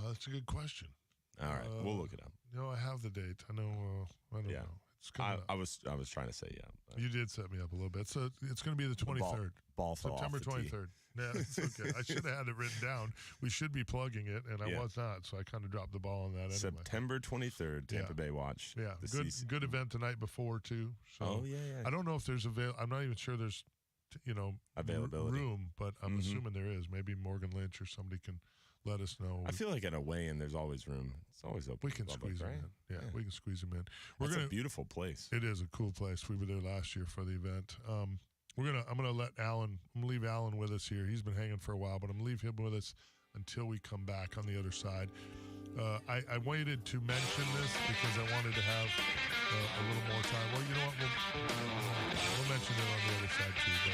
That's a good question. All right, we'll look it up. I have the date. I know. I don't Yeah. know. It's coming up. I was trying to say yeah. You did set me up a little bit. So it's going to be the 23rd. Ball fell off September the tee. 23rd. Yeah, it's okay. I should have had it written down. We should be plugging it, and I was not, so I kind of dropped the ball on that anyway. September 23rd, Tampa Bay Watch. Yeah, The good event the night before too. So Oh, yeah. I don't know if there's I'm not even sure there's Availability. room, but I'm assuming there is. Maybe Morgan Lynch or somebody can let us know. I feel like at a weigh-in, there's always room. It's always open. We to can the public, squeeze right? them in. Yeah, we can squeeze them in. We're It's gonna. a beautiful place. It is a cool place. We were there last year for the event. I'm gonna let Alan. I'm gonna leave Alan with us here. He's been hanging for a while, but I'm gonna leave him with us until we come back on the other side. I waited to mention this because I wanted to have a little more time. Well, you know what? We'll mention it on the other side too. But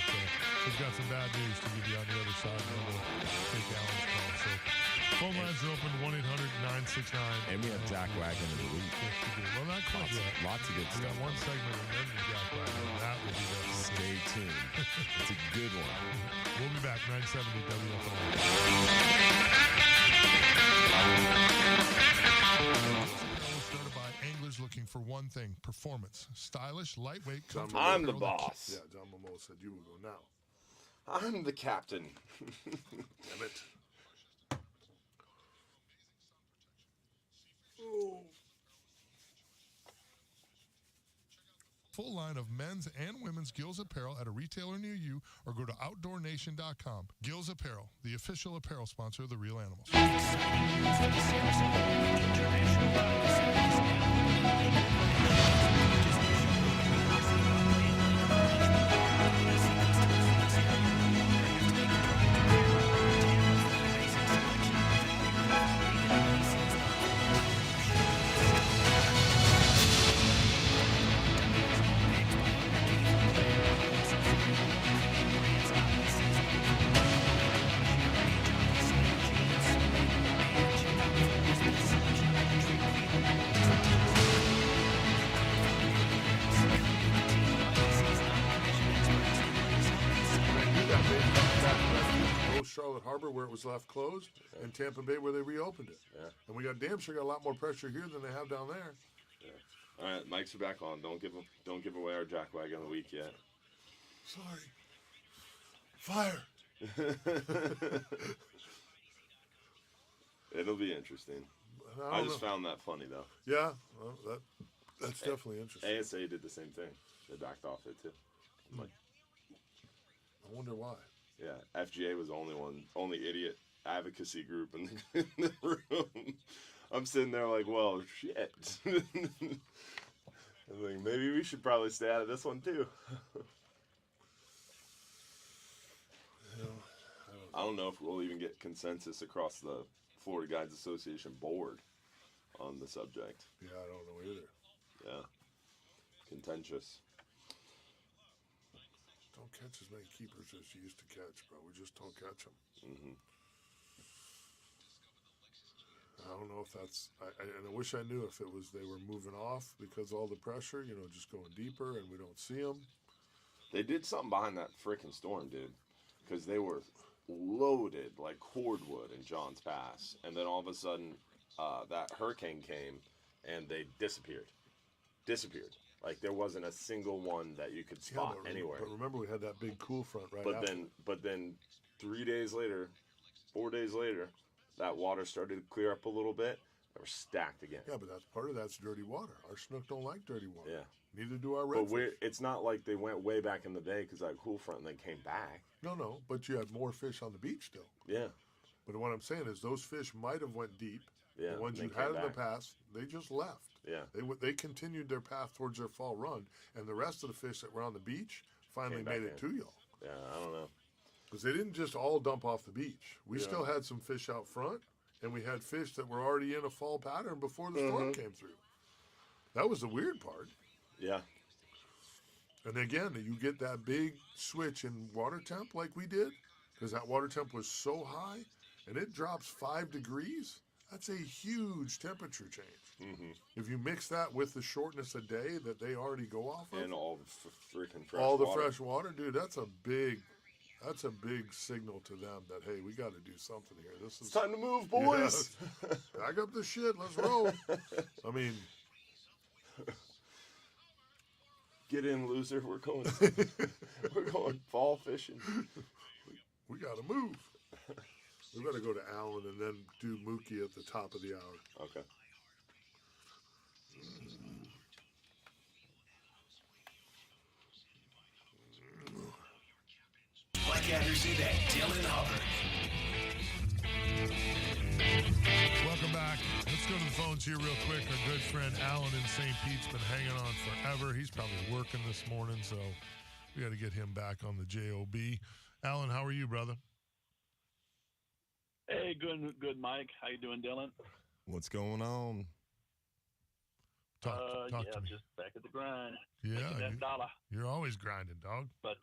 we've got some bad news to give you on the other side. And then we'll take Alan's call. So phone lines are open 1-800-969. And we have Jack Wagon of the Week. Yes, we do. Well, not quite yet. Lots of good We stuff. got one segment and then the Jack Wagon. That will be there. Stay tuned. It's a good one. We'll be back, 970 WFLA. Started by anglers looking for one thing: performance, stylish, lightweight. comfortable I'm the apparel that boss. Yeah, John Momoa said you will go now. I'm the captain. Damn it. Full line of men's and women's Gills apparel at a retailer near you, or go to OutdoorNation.com. Gills Apparel, the official apparel sponsor of the Real Animals. Charlotte Harbor where it was left closed, and Tampa Bay where they reopened it. Yeah. And we got a lot more pressure here than they have down there. Yeah. All right, mics are back on. Don't give away our jackwagon of the week yet. Sorry. Fire. It'll be interesting. I just found that funny though. Yeah, well, that's definitely interesting. ASA did the same thing. They backed off it too. Like, I wonder why. Yeah, FGA was the only idiot advocacy group in the room. I'm sitting there like, well, shit. I'm like, maybe we should probably stay out of this one too. I don't know if we'll even get consensus across the Florida Guides Association board on the subject. Yeah, I don't know either. Yeah. Contentious. Don't catch as many keepers as you used to catch, bro. We just don't catch them. Mm-hmm. I don't know if that's... and I wish I knew if it was they were moving off because all the pressure, just going deeper and we don't see them. They did something behind that freaking storm, dude. Because they were loaded like cordwood in Johns Pass. And then all of a sudden, that hurricane came and they disappeared. Like there wasn't a single one that you could spot anywhere. But remember, we had that big cool front after. But then 4 days later, that water started to clear up a little bit. They were stacked again. Yeah, but that's dirty water. Our snook don't like dirty water. Yeah. Neither do our redfish. But it's not like they went way back in the bay because that cool front and then came back. No, but you had more fish on the beach still. Yeah. But what I'm saying is those fish might have went deep. Yeah. The ones you had in the past, they just left. Yeah. They continued their path towards their fall run, and the rest of the fish that were on the beach finally made it to y'all. Yeah, I don't know. Because they didn't just all dump off the beach. We still had some fish out front, and we had fish that were already in a fall pattern before the storm came through. That was the weird part. Yeah. And again, you get that big switch in water temp like we did, because that water temp was so high, and it drops 5 degrees. That's a huge temperature change. Mm-hmm. If you mix that with the shortness of day that they already go off of, and all the freaking fresh all the water. fresh water, dude, that's a big signal to them that hey, we got to do something here. It's time to move, boys. Yeah, back up the shit. Let's roll. I mean, get in, loser. We're going fall fishing. We got to move. We got to go to Allen and then do Mookie at the top of the hour. Okay. Mike Anderson and Dylan Hubbard. Welcome back. Let's go to the phones here real quick. Our good friend Alan in St. Pete's been hanging on forever. He's probably working this morning, so we got to get him back on the JOB. Alan, how are you, brother? Hey, good, Mike. How you doing, Dylan? What's going on? Talk to me. Just back at the grind. Yeah, that dollar. You're always grinding, dog. But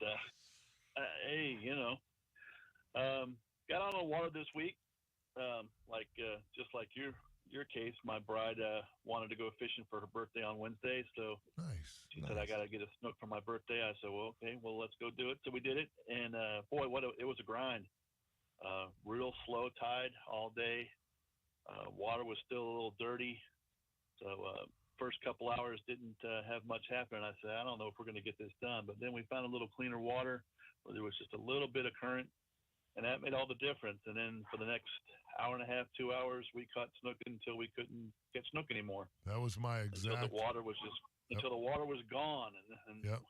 hey, got on the water this week. Just like your case, my bride wanted to go fishing for her birthday on Wednesday, so nice. She said I got to get a snook for my birthday. I said, well, okay, let's go do it. So we did it, and boy, it was a grind. Real slow tide all day. Water was still a little dirty, so first couple hours didn't have much happen. I said, I don't know if we're going to get this done, but then we found a little cleaner water where there was just a little bit of current, and that made all the difference. And then for the next hour and a half, 2 hours, we caught snook until we couldn't get snook anymore. That was my exact. Until the water was gone. And yep.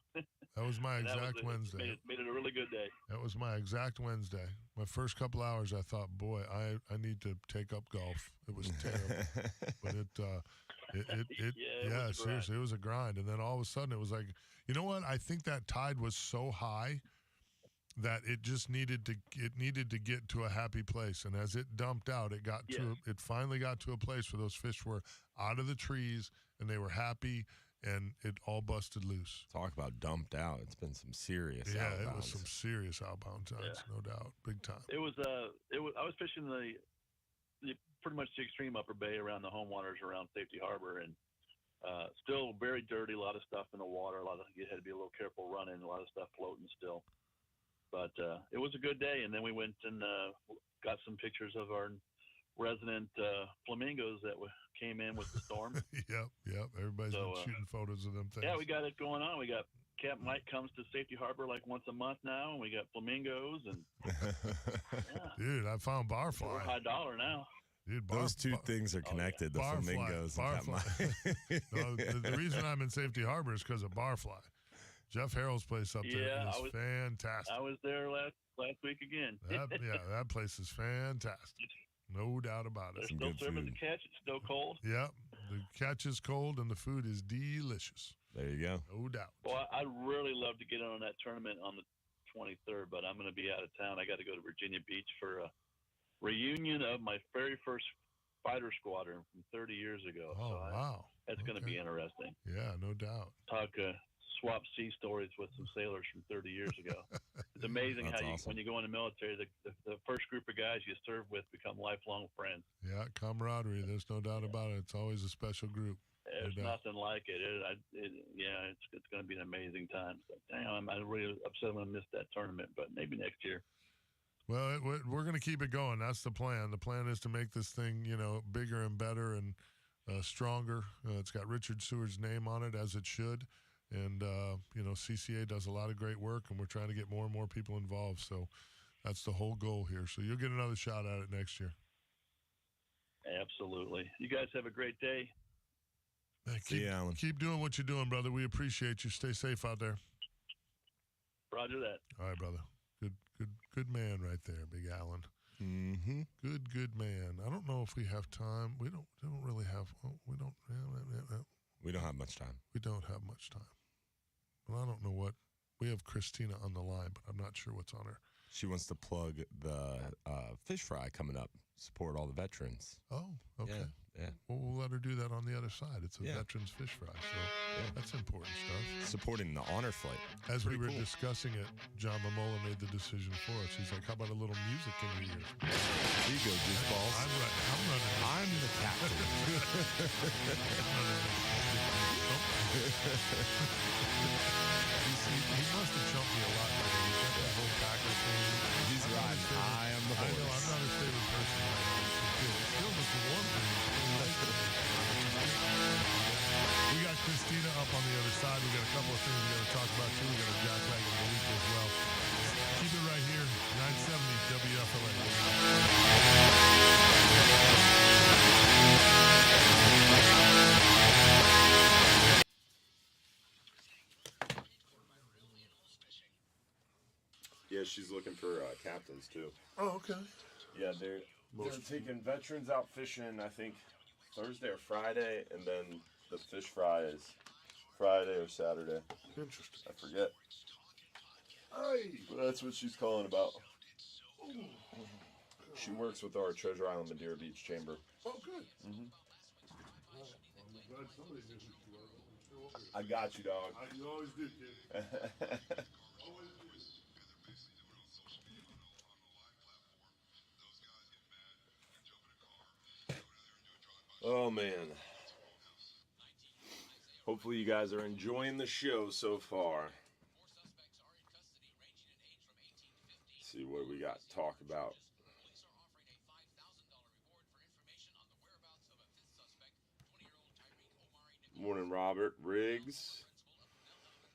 That was my exact Wednesday. Made it a really good day. That was my exact Wednesday. My first couple hours, I thought, boy, I need to take up golf. It was terrible, but seriously, it was a grind. And then all of a sudden, it was like, you know what? I think that tide was so high that it just needed to get to a happy place. And as it dumped out, it finally got to a place where those fish were out of the trees and they were happy. And it all busted loose. Talk about dumped out. It's been some serious outbounds. It was some serious outbound times, no doubt. Big time. I was fishing the pretty much the extreme upper bay around the home waters around Safety Harbor, and still very dirty, a lot of stuff in the water. You had to be a little careful running, a lot of stuff floating still. But it was a good day, and then we went and got some pictures of our resident flamingos that came in with the storm. Yep. Everybody's been shooting photos of them things. Yeah, we got it going on. We got Capt Mike comes to Safety Harbor like once a month now, and we got flamingos and Dude, I found barfly. We're high dollar now. Dude, those two things are connected. The flamingos and Capt Mike. No, the reason I'm in Safety Harbor is because of barfly. Jeff Harrell's place up there is fantastic. I was there last week again. That place is fantastic. No doubt about it. They're still serving the catch. It's still cold. Yep. The catch is cold and the food is delicious. There you go. No doubt. Well, I'd really love to get in on that tournament on the 23rd, but I'm going to be out of town. I got to go to Virginia Beach for a reunion of my very first fighter squadron from 30 years ago. Oh, wow. That's going to be interesting. Yeah, no doubt. Talk swap sea stories with some sailors from 30 years ago. It's amazing how when you go in the military, the first group of guys you serve with become lifelong friends. Yeah, camaraderie. There's no doubt about it. It's always a special group. There's nothing like it. It's going to be an amazing time. So, damn, I'm really upset I'm going to miss that tournament, but maybe next year. Well, we're going to keep it going. That's the plan. The plan is to make this thing, bigger and better and stronger. It's got Richard Seward's name on it, as it should. And, CCA does a lot of great work, and we're trying to get more and more people involved. So that's the whole goal here. So you'll get another shot at it next year. Absolutely. You guys have a great day. See you, Alan. Keep doing what you're doing, brother. We appreciate you. Stay safe out there. Roger that. All right, brother. Good man right there, Big Alan. Mm-hmm. Good man. I don't know if we have time. We don't really have. We don't have much time. We don't have much time. Well, I don't know what. We have Christina on the line, but I'm not sure what's on her. She wants to plug the fish fry coming up. Support all the veterans. Oh, okay. Yeah. Well, we'll let her do that on the other side. It's a veterans fish fry, so that's important stuff. Supporting the honor flight. As we were discussing it, John Mamola made the decision for us. He's like, how about a little music in your ears? There you go, Goofballs. I'm running. I'm the captain. He must have chumped me a lot. He's got that whole Packer thing. He's riding high on the horse. I know, I'm not his favorite person right now. Still was the one thing. We got Christina up on the other side. We got a couple of things we got to talk about too. We got a jackwagon of the week as well. Keep it right here, 970 WFLA. Yeah, she's looking for captains too. Oh, okay. Yeah, they're taking veterans out fishing, I think, Thursday or Friday, and then the fish fry is Friday or Saturday. Interesting. I forget. But that's what she's calling about. She works with our Treasure Island Madeira Beach Chamber. Oh, good. Mm-hmm. I got you, dog. You always do, kid. Oh, man. Hopefully you guys are enjoying the show so far. Let's see what we got to talk about. Morning, Robert Riggs.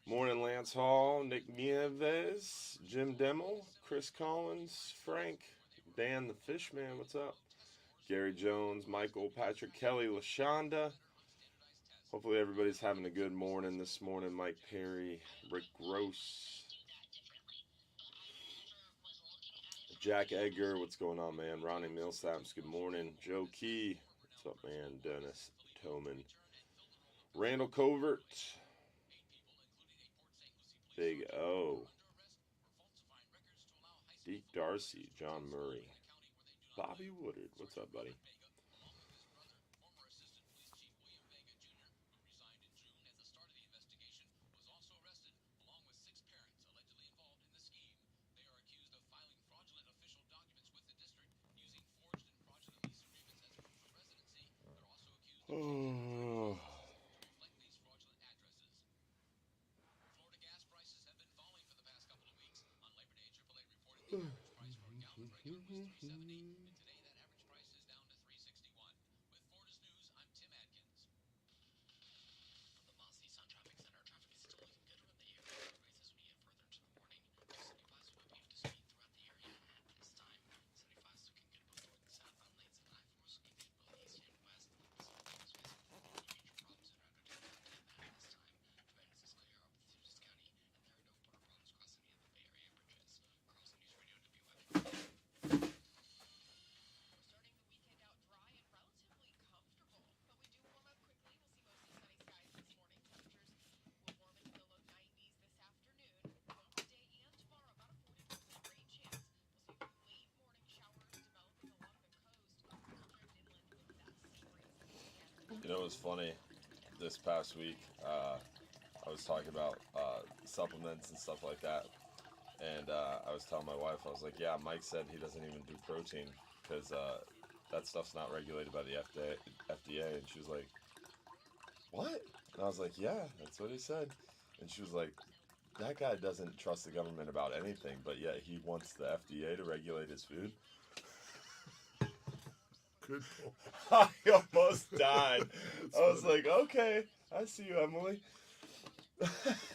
Morning, Lance Hall, Nick Nieves, Jim Demmel, Chris Collins, Frank, Dan the Fishman, what's up? Gary Jones, Michael, Patrick Kelly, LaShonda. Hopefully everybody's having a good morning this morning. Mike Perry, Rick Gross, Jack Edgar, what's going on, man? Ronnie Millsaps, good morning. Joe Key, what's up, man? Dennis Toman, Randall Covert, Big O, Deke Darcy, John Murray, Bobby Woodard, what's up, buddy? Oh. You know, it was funny. This past week, I was talking about supplements and stuff like that, and I was telling my wife, I was like, "Yeah, Mike said he doesn't even do protein because that stuff's not regulated by the FDA." And she was like, "What?" And I was like, "Yeah, that's what he said." And she was like, "That guy doesn't trust the government about anything, but yet he wants the FDA to regulate his food." Good. I almost died. I was like, "Okay, I see you, Emily."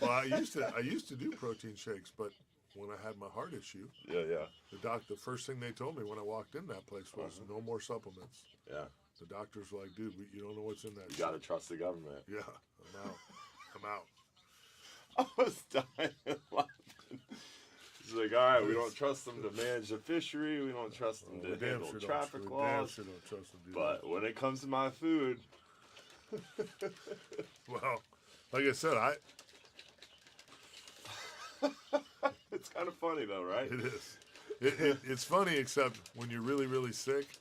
Well, I used to do protein shakes, but when I had my heart issue, the first thing they told me when I walked in that place was no more supplements. Yeah. The doctors were like, "Dude, you don't know what's in that. You got to trust the government." Yeah, I'm out. I was dying laughing. He's like, "All right, we don't trust them to manage the fishery. We don't trust them to handle traffic laws. Sure don't trust them to do but when it comes to my food..." Well, like I said, It's kind of funny though, right? It is. It's funny, except when you're really, really sick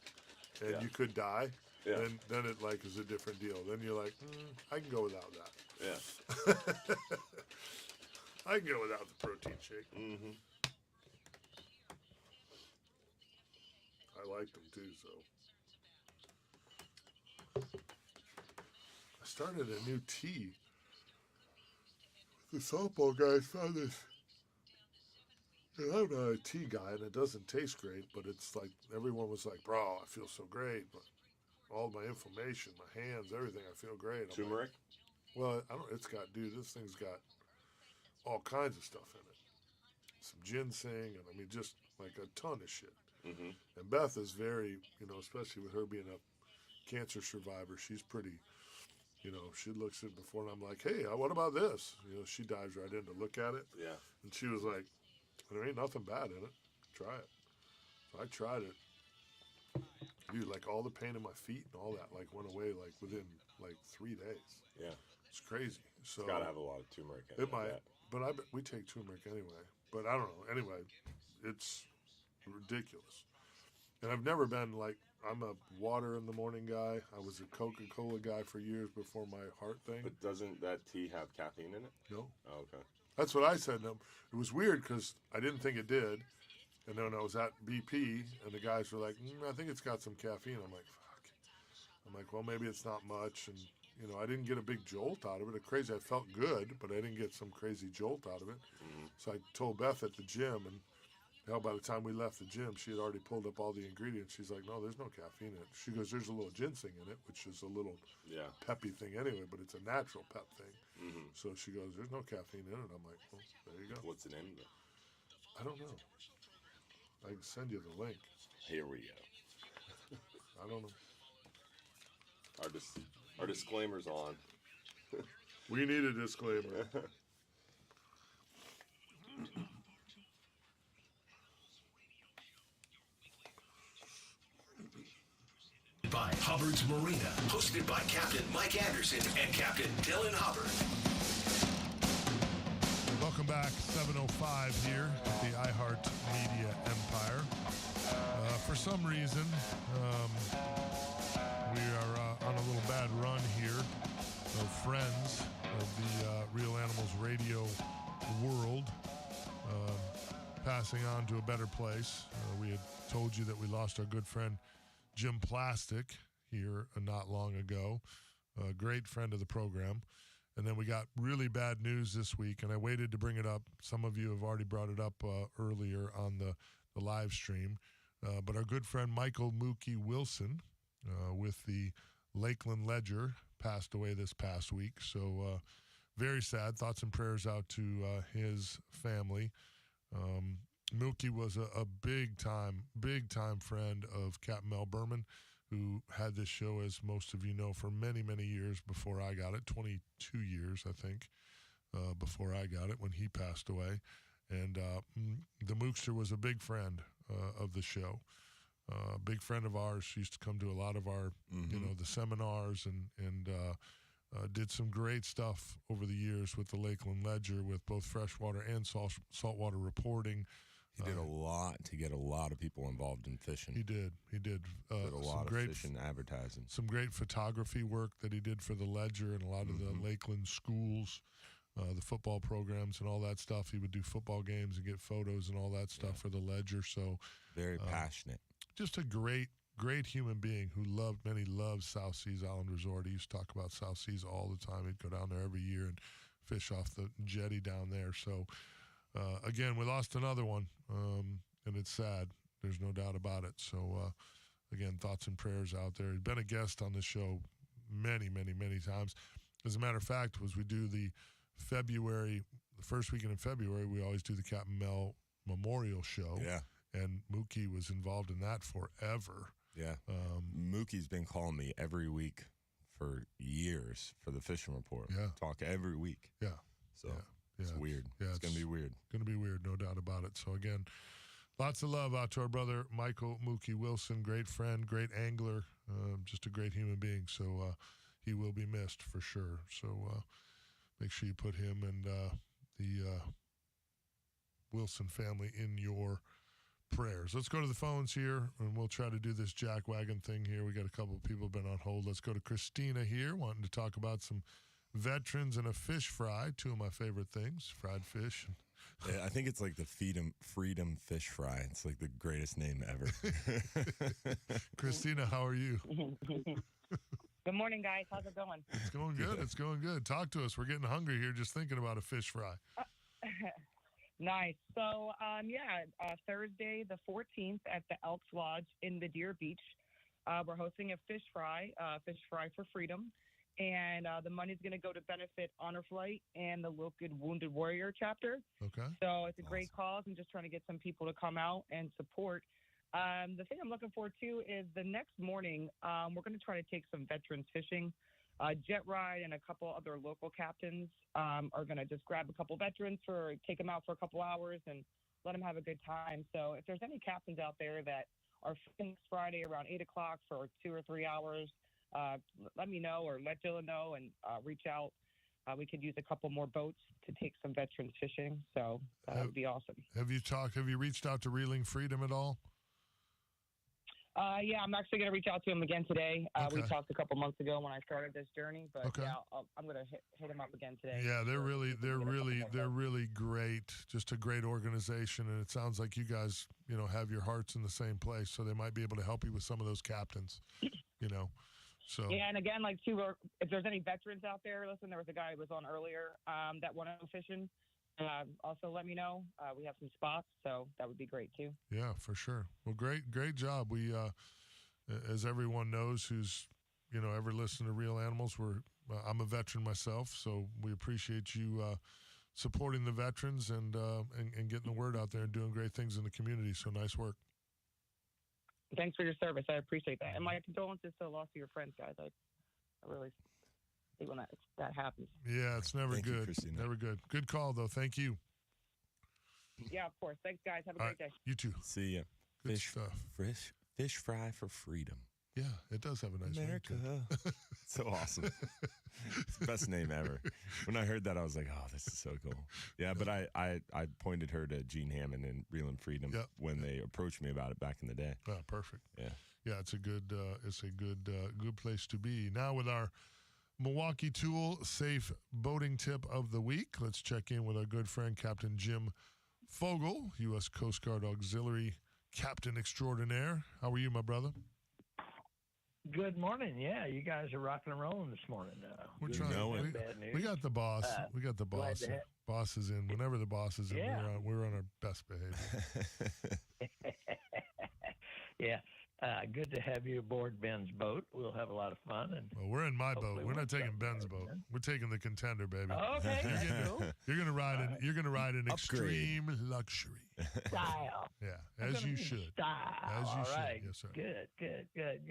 and you could die, then it like is a different deal. Then you're like, I can go without that. Yeah. I can go without the protein shake. Mm-hmm. I like them too, so. I started a new tea. The softball guys found this. And I'm not a tea guy, and it doesn't taste great, but it's like, everyone was like, "Bro, I feel so great, but all my inflammation, my hands, everything, I feel great." I'm Turmeric? like, well, this thing's got all kinds of stuff in it. Some ginseng, and I mean, just like a ton of shit. Mm-hmm. And Beth is very, especially with her being a cancer survivor, she's pretty, she looks at it before, and I'm like, "Hey, what about this?" She dives right in to look at it. Yeah. And she was like, "There ain't nothing bad in it. Try it." So I tried it. Dude, like all the pain in my feet and all that like went away like within like 3 days. Yeah. It's crazy. So It's got to have a lot of turmeric in it. It might, but we take turmeric anyway. But I don't know. Anyway, it's ridiculous. And I've never been like, I'm a water in the morning guy. I was a Coca-Cola guy for years before my heart thing. But doesn't that tea have caffeine in it? No. Oh, okay. That's what I said. No, it was weird because I didn't think it did. And then I was at BP, and the guys were like, "I think it's got some caffeine." I'm like, "Fuck." I'm like, "Well, maybe it's not much." And, I didn't get a big jolt out of it. I felt good, but I didn't get some crazy jolt out of it. Mm-hmm. So I told Beth at the gym, and hell, by the time we left the gym, she had already pulled up all the ingredients. She's like, "No, there's no caffeine in it." She goes, "There's a little ginseng in it," which is a little peppy thing anyway, but it's a natural pep thing. Mm-hmm. So she goes, "There's no caffeine in it." I'm like, "Well, there you go." What's the name of it? I don't know. I can send you the link. Here we go. I don't know. Our disclaimer's on. We need a disclaimer. By Hubbard's Marina, hosted by Captain Mike Anderson and Captain Dylan Hubbard. Welcome back, 7:05 here at the iHeart Media Empire. For some reason, we are on a little bad run here of friends of the Real Animals radio world passing on to a better place. We had told you that we lost our good friend Jim Plastic here not long ago, a great friend of the program. And then we got really bad news this week, and I waited to bring it up. Some of you have already brought it up earlier on the the live stream. But our good friend Michael Mookie Wilson with the Lakeland Ledger passed away this past week. So very sad. Thoughts and prayers out to his family. Mookie was a big time friend of Capt. Mel Berman, who had this show, as most of you know, for many, many years before I got it, 22 years, I think, before I got it when he passed away. And the Mookster was a big friend of the show. Big friend of ours. She used to come to a lot of our, the seminars and did some great stuff over the years with the Lakeland Ledger, with both freshwater and saltwater reporting. He did a lot to get a lot of people involved in fishing. He did. Did a lot of fishing advertising. Some great photography work that he did for the Ledger and a lot of the Lakeland schools, the football programs and all that stuff. He would do football games and get photos and all that stuff for the Ledger. So very passionate. Just a great human being who loved South Seas Island Resort. He used to talk about South Seas all the time. He'd go down there every year and fish off the jetty down there. So, again, we lost another one, and it's sad. There's no doubt about it. So, again, thoughts and prayers out there. He's been a guest on this show many, many, many times. As a matter of fact, as we do the first weekend in February, we always do the Capt. Mel Memorial Show. Yeah. And Mookie was involved in that forever. Yeah. Mookie's been calling me every week for years for the fishing report. Yeah. Talk every week. Yeah. So it's weird. Yeah, it's going to be weird. Going to be weird, no doubt about it. So, again, lots of love out to our brother, Michael Mookie Wilson. Great friend, great angler, just a great human being. So, he will be missed for sure. So, make sure you put him and the Wilson family in your prayers. Let's go to the phones here, and we'll try to do this jack wagon thing here. We got a couple of people been on hold. Let's go to Christina here, wanting to talk about some veterans and a fish fry, two of my favorite things, fried fish. Yeah, I think it's like the Freedom Fish Fry. It's like the greatest name ever. Christina, how are you? Good morning, guys. How's it going? It's going good. It's going good. Talk to us. We're getting hungry here just thinking about a fish fry. Nice. So, Thursday the 14th at the Elks Lodge in the Deer Beach, we're hosting a fish fry for freedom. And the money's going to go to benefit Honor Flight and the Local Wounded Warrior chapter. Okay. So it's a great cause. I'm just trying to get some people to come out and support. The thing I'm looking forward to is the next morning, we're going to try to take some veterans fishing. Jet Ride and a couple other local captains are going to just grab a couple veterans take them out for a couple hours and let them have a good time. So if there's any captains out there that are fishing next Friday around 8 o'clock for 2 or 3 hours, let me know or let Dylan know and reach out. We could use a couple more boats to take some veterans fishing. So that would be awesome. Have you reached out to Reeling Freedom at all? Yeah, I'm actually going to reach out to him again today. Okay. We talked a couple months ago when I started this journey, but okay. yeah, I'm going to hit him up again today. Yeah, they're really great. Just a great organization, and it sounds like you guys, have your hearts in the same place, so they might be able to help you with some of those captains, So yeah, and again, if there's any veterans out there, listen, there was a guy who was on earlier that wanted to go fishing. Also, let me know. We have some spots, so that would be great too. Yeah, for sure. Well, great job. We, as everyone knows, who's ever listened to Real Animals, I'm a veteran myself, so we appreciate you supporting the veterans and getting the word out there and doing great things in the community. So nice work. Thanks for your service. I appreciate that, and my condolences to the loss of your friends, guys. I really. When that happens. Yeah, it's never Thank good. You, never good. Good call, though. Thank you. Yeah, of course. Thanks, guys. Have a great day. You too. See ya. Good stuff. Fish fry for freedom. Yeah, it does have a nice America. name. So awesome. It's the best name ever. When I heard that, I was like, oh, this is so cool. Yeah, but I pointed her to Gene Hammond and Real and Freedom when they approached me about it back in the day. Oh, perfect. Yeah. Yeah, it's a good place to be. Now with our Milwaukee Tool Safe Boating Tip of the Week, let's check in with our good friend Captain Jim Fogel, U.S. Coast Guard Auxiliary Captain Extraordinaire. How are you, my brother? Good morning. Yeah, you guys are rocking and rolling this morning. We're trying. We got the boss. We got the boss. Boss is in. Whenever the boss is in, we're on our best behavior. Yeah. Good to have you aboard Ben's boat. We'll have a lot of fun. And Well, we're in my boat. hopefully We're we'll not taking start Ben's riding, boat. man. We're taking the Contender, baby. Okay, that's cool. You're gonna ride in. right. You're gonna ride in Upgrade. extreme luxury. Style. Yeah, I'm as gonna you be should. Style. As you All should. right. Yes, sir.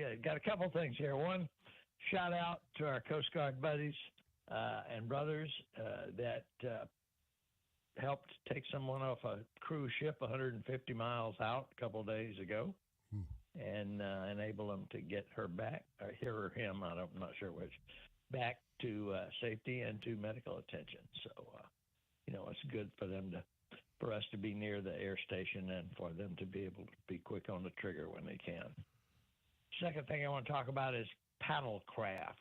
Good. Got a couple things here. One, shout out to our Coast Guard buddies and brothers that helped take someone off a cruise ship 150 miles out a couple of days ago and enable them to get her back, or her or him, I'm not sure which, back to safety and to medical attention. So, it's good for us to be near the air station and for them to be able to be quick on the trigger when they can. Second thing I want to talk about is paddle craft.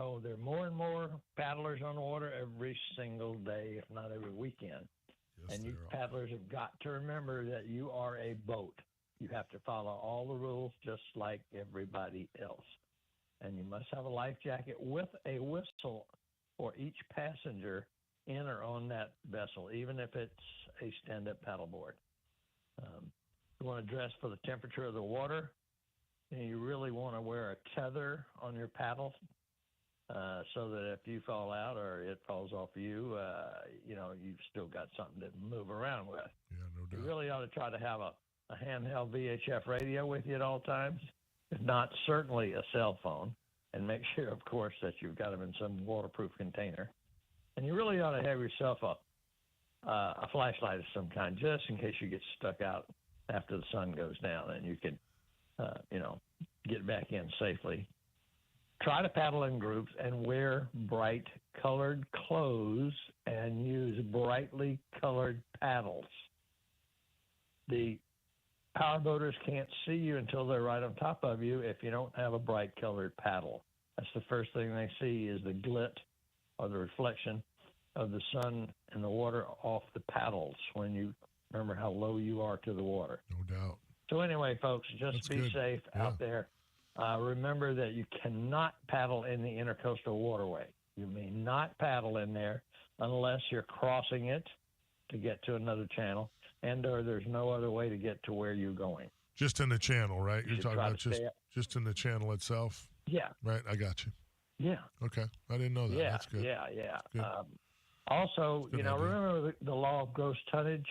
Oh, there are more and more paddlers on the water every single day, if not every weekend. Yes, And you there are. paddlers have got to remember that you are a boat. You have to follow all the rules just like everybody else. And you must have a life jacket with a whistle for each passenger in or on that vessel, even if it's a stand-up paddleboard. You want to dress for the temperature of the water, and you really want to wear a tether on your paddle so that if you fall out or it falls off you, you've still got something to move around with. Yeah, no doubt. You really ought to try to have a handheld VHF radio with you at all times, if not certainly a cell phone, and make sure, of course, that you've got them in some waterproof container. And you really ought to have yourself a flashlight of some kind, just in case you get stuck out after the sun goes down, and you can, get back in safely. Try to paddle in groups and wear bright colored clothes and use brightly colored paddles. The powerboaters can't see you until they're right on top of you if you don't have a bright colored paddle. That's the first thing they see is the glit or the reflection of the sun and the water off the paddles when you remember how low you are to the water. No doubt. So anyway, folks, just That's be good. safe out there. Remember that you cannot paddle in the intercoastal waterway. You may not paddle in there unless you're crossing it to get to another channel, and or there's no other way to get to where you're going. Just in the channel, right? You You're should talking try about to stay just in the channel itself, Yeah, right? I got you. yeah, Okay, I didn't know that. yeah, That's good. yeah. Good. Also, Good idea. remember the law of gross tonnage?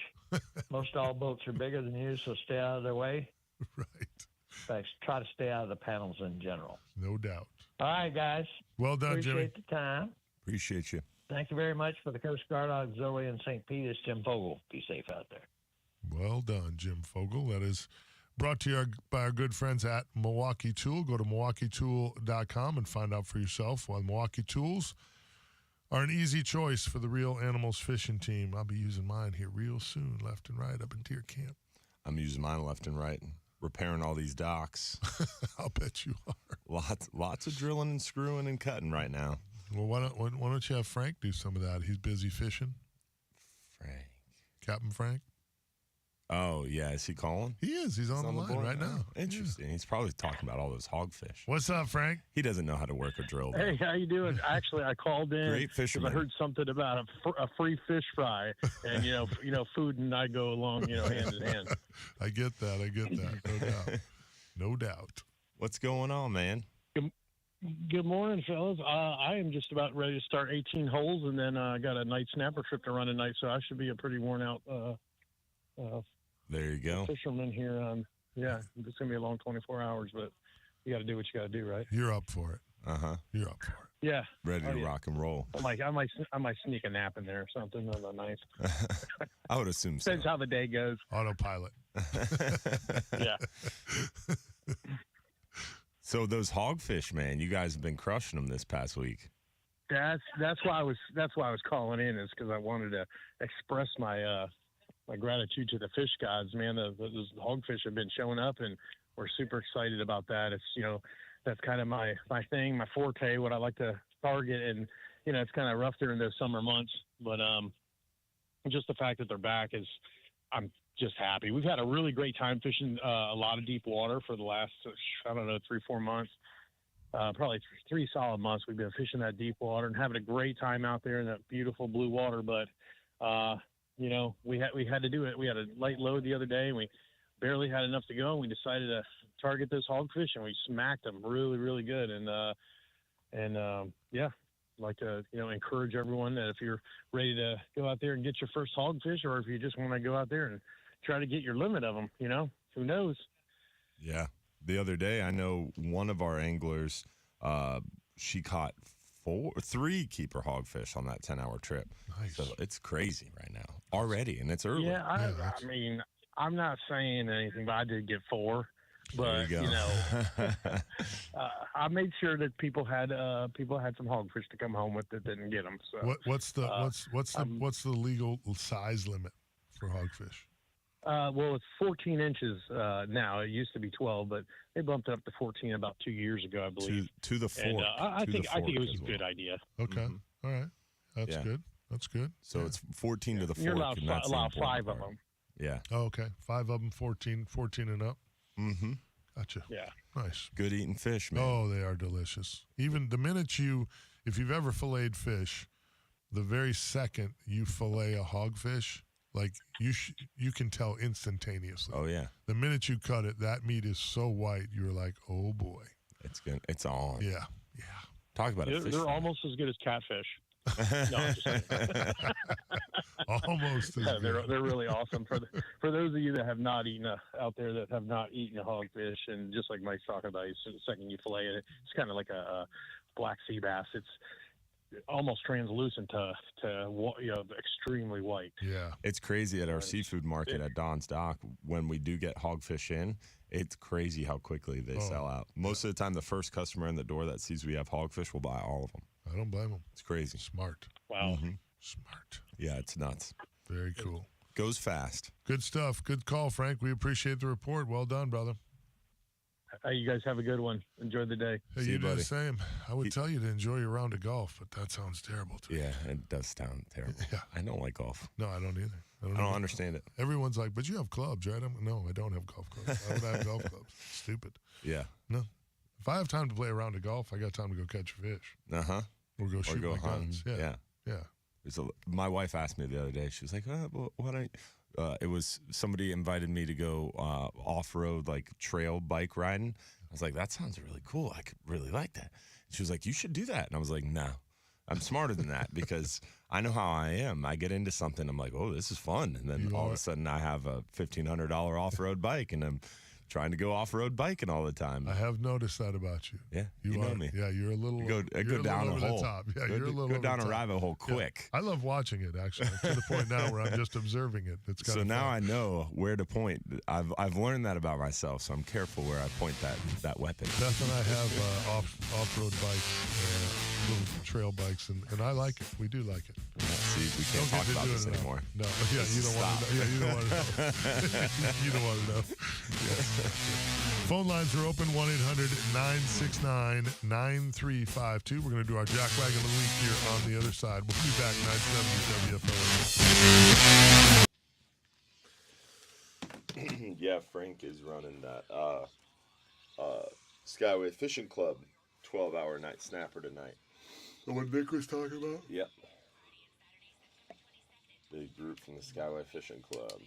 Most all boats are bigger than you, so stay out of their way. Right. In fact, try to stay out of the panels in general. No doubt. All right, guys. Well done, Jimmy. Appreciate the time. Appreciate you. Thank you very much for the Coast Guard Auxiliary in St. Pete. It's Jim Fogle. Be safe out there. Well done, Jim Fogle. That is brought to you by our good friends at Milwaukee Tool. Go to MilwaukeeTool.com and find out for yourself why Milwaukee Tools are an easy choice for the Real Animals fishing team. I'll be using mine here real soon, left and right, up in Deer Camp. I'm using mine left and right, repairing all these docks. I'll bet you are. Lots of drilling and screwing and cutting right now. Well, why don't you have Frank do some of that? He's busy fishing. Frank. Captain Frank? Oh, yeah. Is he calling? He is. He's on the line board right now. Oh, interesting. He's probably talking about all those hogfish. What's up, Frank? He doesn't know how to work a drill. though. Hey, how you doing? Actually, I called in Great because fisherman. I heard something about a free fish fry, and food and I go along, hand in hand. I get that. No doubt. No doubt. What's going on, man? Good morning, fellas. I am just about ready to start 18 holes, and then I got a night snapper trip to run tonight, so I should be a pretty worn out There you go. fisherman here. Yeah, it's gonna be a long 24 hours, but you got to do what you got to do, right? You're up for it. Uh-huh. You're up for it. Yeah. Ready to yeah. rock and roll. I might sneak a nap in there or something on the night. I would assume so. Depends how the day goes. Autopilot. Yeah. So those hogfish, man, you guys have been crushing them this past week. That's why I was calling in, is because I wanted to express my my gratitude to the fish gods, man. Those hogfish have been showing up, and we're super excited about that. It's that's kind of my thing, my forte, what I like to target, and it's kind of rough during those summer months, but just the fact that they're back I'm just happy. We've had a really great time fishing a lot of deep water for the last 3-4 months. Probably 3 solid months we've been fishing that deep water and having a great time out there in that beautiful blue water. But we had to do it. We had a light load the other day, and we barely had enough to go, and we decided to target those hogfish, and we smacked them really, really good. Yeah, like to encourage everyone that if you're ready to go out there and get your first hogfish, or if you just want to go out there and try to get your limit of them, who knows? Yeah. The other day, I know one of our anglers, she caught 3 keeper hogfish on that 10-hour trip. Nice. So it's crazy right now already, and it's early. Yeah, I mean, I'm not saying anything, but I did get 4. But There you go. I made sure that people had some hogfish to come home with that didn't get them. So what's the legal size limit for hogfish? Well, it's 14 inches now. It used to be 12, but they bumped it up to 14 about 2 years ago, I believe. To the fork. And I think it was a well. good idea. Okay, Mm-hmm. all right, that's good. That's good. So it's 14 to the fork. You're allowed, and that's the allow important 5 of part. them. Yeah. Oh, okay, 5 of them, 14 and up. Mm-hmm. Gotcha. Yeah. Nice. Good eating fish, man. Oh, they are delicious. Even the minute if you've ever filleted fish, the very second you fillet a hogfish, like you can tell instantaneously. Oh, yeah. The minute you cut it, that meat is so white, you're like, oh boy. It's good. It's on. Yeah. Talk about a fish. They're fry. almost as good as catfish. No, I'm just kidding. Almost as good. They're really awesome. For those of you that have not eaten out there that have not eaten a hogfish, and just like Mike's talking about, the second you fillet it, it's kind of like a black sea bass. It's almost translucent to extremely white. Yeah. It's crazy at our seafood market at Don's Dock when we do get hogfish in. It's crazy how quickly they sell out. Most of the time, the first customer in the door that sees we have hogfish will buy all of them. I don't blame them. It's crazy. Smart. Wow. Mm-hmm. Smart. Yeah, it's nuts. Very cool. Goes fast. Good stuff. Good call, Frank. We appreciate the report. Well done, brother. Hey, you guys have a good one. Enjoy the day. Hey, See you you, do the buddy. same. I would tell you to enjoy your round of golf, but that sounds terrible to me. Yeah, it does sound terrible. Yeah. I don't like golf. No, I don't either. I don't understand it. Everyone's like, but you have clubs, right? No, I don't have golf clubs. Why would I have golf clubs? Stupid. Yeah. No. If I have time to play a round of golf, I got time to go catch a fish. Uh-huh. Or go shoot my guns. Yeah. My wife asked me the other day, she was like, why don't you? It was somebody invited me to go off-road, like trail bike riding. I was like, that sounds really cool. I could really like that. She was like, you should do that. And I was like, no, I'm smarter than that because I know how I am. I get into something, I'm like, oh, this is fun. And then all of a sudden I have a $1,500 off-road bike and I'm trying to go off-road biking all the time. I have noticed that about you. Yeah, you know me. Yeah, you're a little. Go down a hole. Yeah, you're a little. Go down over a the top. rabbit hole quick. Yeah. I love watching it actually to the point now where I'm just observing it. It's kind so of now fun. I know where to point. I've learned that about myself, so I'm careful where I point that weapon. Beth and I have off-road bikes, little trail bikes, and I like it. We do like it. See, we can't talk about this anymore. No, yeah, you don't want to know. Yeah, you don't want to know. You don't want to know. Phone lines are open, 1-800-969-9352. We're going to do our Jack Wagon of the Week here on the other side. We'll be back, 970 WFLA. Yeah, Frank is running that Skyway Fishing Club 12-hour night snapper tonight. The one Nick was talking about? Yep. Big group from the Skyway Fishing Club.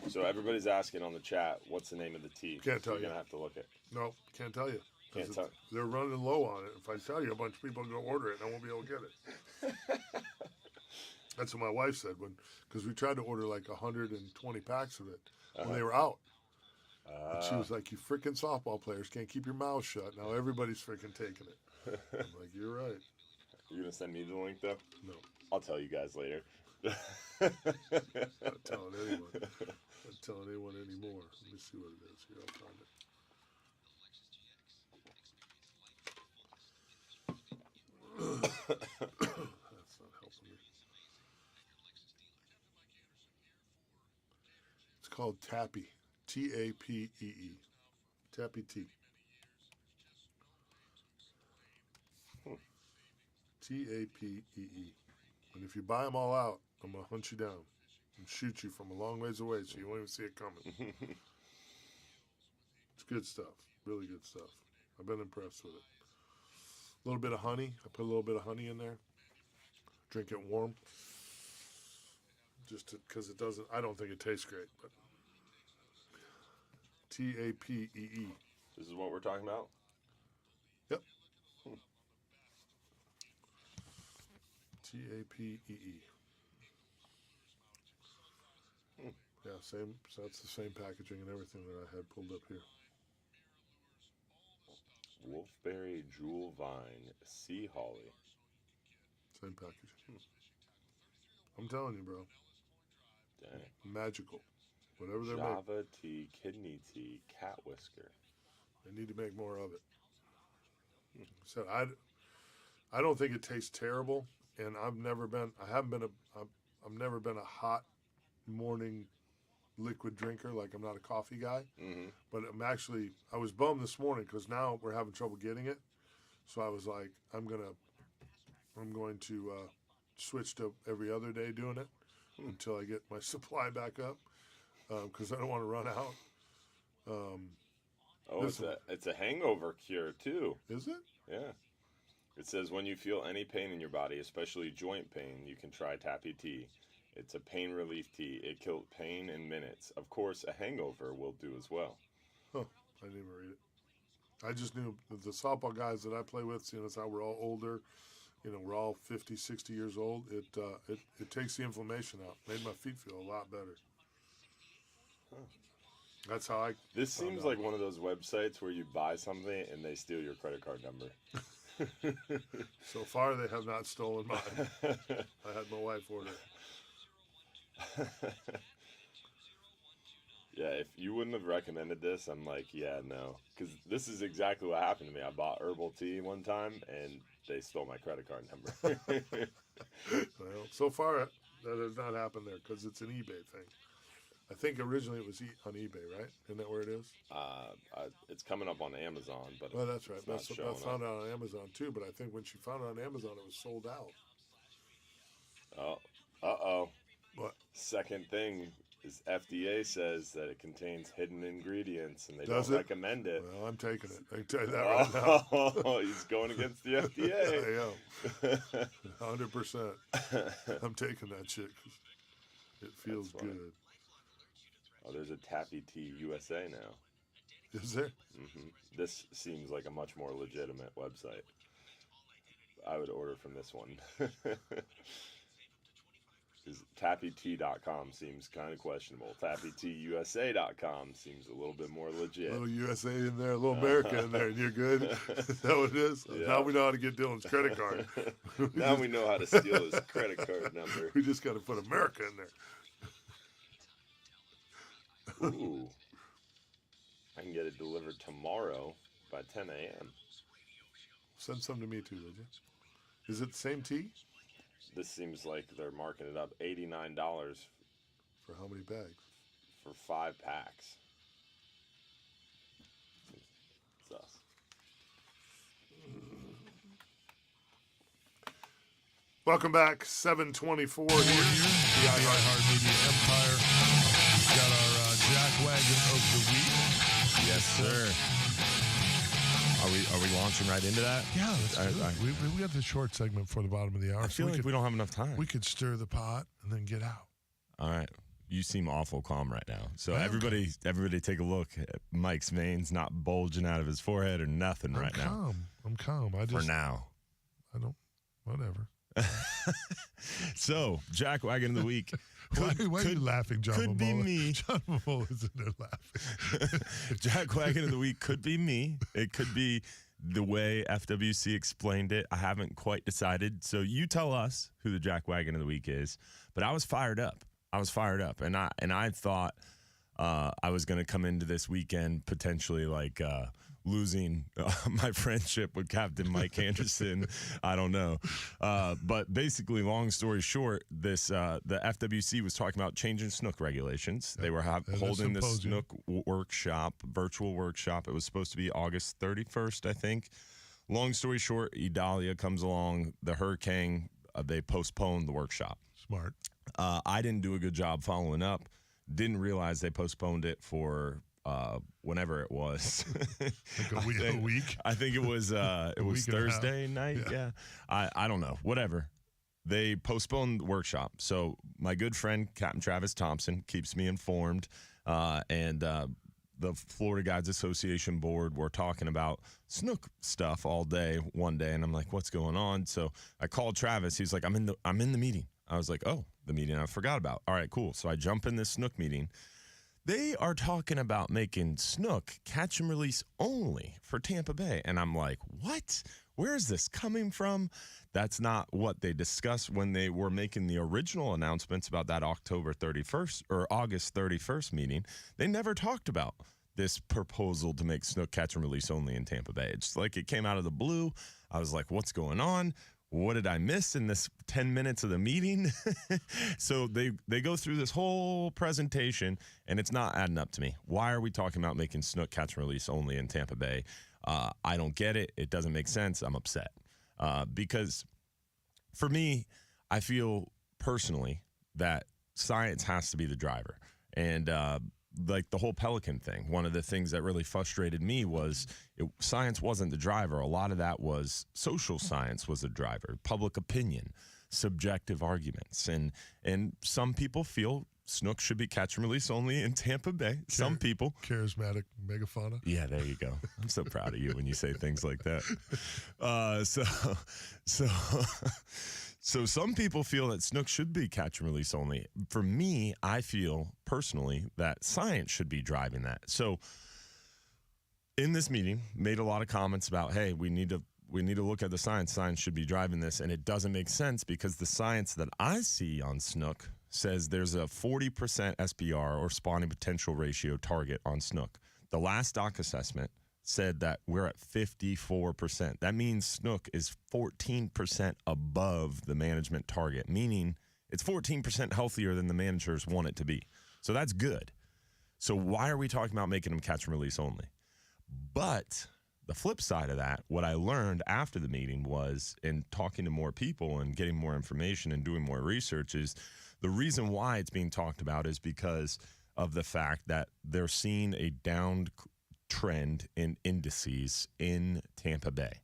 So everybody's asking on the chat, what's the name of the tea? Can't tell you. You're going to have to look it. No, can't tell you. Can't tell. They're running low on it. If I tell you, a bunch of people go order it, and I won't be able to get it. That's what my wife said because we tried to order like 120 packs of it when they were out. And she was like, you freaking softball players can't keep your mouths shut. Now everybody's freaking taking it. I'm like, you're right. You're going to send me the link, though? No. I'll tell you guys later. Not telling anyone. Not telling anyone anymore. Let me see what it is. Here, I'll find it. That's not helping me. It's called Tappy. T-A-P-E-E. Tappy tea. T-A-P-E-E. And if you buy them all out, I'm going to hunt you down and shoot you from a long ways away so you won't even see it coming. It's good stuff. Really good stuff. I've been impressed with it. A little bit of honey. I put a little bit of honey in there. Drink it warm. just because it doesn't. I don't think it tastes great. But TAPEE. This is what we're talking about? Yep. TAPEE. Yeah, same. So that's the same packaging and everything that I had pulled up here. Wolfberry, Jewel Vine, Sea Holly. Same packaging. I'm telling you, bro. Dang. Magical. Whatever they're making. Java tea, kidney tea, cat whisker. They need to make more of it. So I don't think it tastes terrible, and I've never been a hot morning liquid drinker. Like, I'm not a coffee guy, but I was bummed this morning because now we're having trouble getting it. So I was like, I'm going to switch to every other day doing it until I get my supply back up, because I don't want to run out. It's a hangover cure too. Is it? Yeah. It says when you feel any pain in your body, especially joint pain, you can try Tappy Tea. It's a pain relief tea. It killed pain in minutes. Of course, a hangover will do as well. Huh. I didn't even read it. I just knew the softball guys that I play with, seeing as how we're all older, we're all 50, 60 years old, it takes the inflammation out. Made my feet feel a lot better. Huh. That's how I... This seems like one of those websites where you buy something and they steal your credit card number. So far, they have not stolen mine. I had my wife order it. Yeah, if you wouldn't have recommended this, I'm like, yeah, no. Because this is exactly what happened to me. I bought herbal tea one time, and they stole my credit card number. Well, so far, that has not happened there because it's an eBay thing. I think originally it was on eBay, right? Isn't that where it is? It's coming up on Amazon, but well, that's right. That's I found it on Amazon too, but I think when she found it on Amazon, it was sold out. Oh, uh-oh. What? Second thing is FDA says that it contains hidden ingredients, and they Does don't it? recommend it. Well, I'm taking it. I can tell you that right now. Oh, he's going against the FDA. I am. 100%. I'm taking that shit 'cause it feels good. Oh, there's a Tappy Tea USA now. Is there? This seems like a much more legitimate website. I would order from this one. Because TappyT.com seems kind of questionable. TappyTUSA.com seems a little bit more legit. A little USA in there, a little America in there, and you're good. Is that what it is? Yeah. Now we know how to get Dylan's credit card. Now we know how to steal his credit card number. We just got to put America in there. Ooh. I can get it delivered tomorrow by 10 a.m. Send some to me too, would you? Is it the same tea? This seems like they're marking it up $89 for how many bags? For 5 packs. It's us. Welcome back, 724 here. The iHeart Media Empire. Got our Jack Wagon of the week. Yes, sir. Are we launching right into that? Yeah, let's do it. We got the short segment for the bottom of the hour. I feel like we don't have enough time. We could stir the pot and then get out. All right. You seem awful calm right now. So everybody take a look. Mike's veins not bulging out of his forehead or nothing now. I'm calm. For now. Whatever. So, Jack Wagon of the week. Why are you laughing, John? Could be me. John Momola isn't there laughing. Jack Wagon of the week could be me. It could be the way FWC explained it. I haven't quite decided. So you tell us who the Jack Wagon of the week is. But I was fired up. And I thought I was going to come into this weekend potentially like losing my friendship with Captain Mike Anderson. I don't know. But basically, long story short, the FWC was talking about changing snook regulations. They were holding this snook virtual workshop. It was supposed to be August 31st, I think. Long story short, Idalia comes along, the hurricane, they postponed the workshop. Smart. I didn't do a good job following up. Didn't realize they postponed it for whenever it was. Like a week? I think it was Thursday night. Yeah. I don't know. Whatever. they postponed the workshop. So my good friend, Captain Travis Thompson, keeps me informed, and the Florida Guides Association board were talking about snook stuff all day one day, and I'm like, what's going on? So I called Travis. He's like, I'm in the meeting. I was like, oh, the meeting I forgot about. All right, cool. So I jump in this snook meeting. They are talking about making snook catch and release only for Tampa Bay. And I'm like, what? Where is this coming from? That's not what they discussed when they were making the original announcements about that October 31st or August 31st meeting. They never talked about this proposal to make snook catch and release only in Tampa Bay. It's like it came out of the blue. I was like, what's going on? What did I miss in this 10 minutes of the meeting? So they go through this whole presentation, and it's not adding up to me. Why are we talking about making snook catch and release only in Tampa Bay? I don't get it. It doesn't make sense. I'm upset. Because for me, I feel personally that science has to be the driver. And like the whole Pelican thing, one of the things that really frustrated me was science wasn't the driver. A lot of that was social science was the driver, public opinion, subjective arguments. And some people feel snook should be catch and release only in Tampa Bay. Some people. Charismatic megafauna. Yeah, there you go. I'm so proud of you when you say things like that. So some people feel that snook should be catch and release only. For me, I feel personally that science should be driving that. So in this meeting, made a lot of comments about, hey, we need to look at the science. Science should be driving this, and it doesn't make sense because the science that I see on snook says there's a 40% SPR or spawning potential ratio target on snook. The last dock assessment said that we're at 54%. That means snook is 14% above the management target, meaning it's 14% healthier than the managers want it to be. So that's good. So why are we talking about making them catch and release only? But the flip side of that, what I learned after the meeting was, in talking to more people and getting more information and doing more research, is the reason why it's being talked about is because of the fact that they're seeing a down trend in indices in Tampa Bay.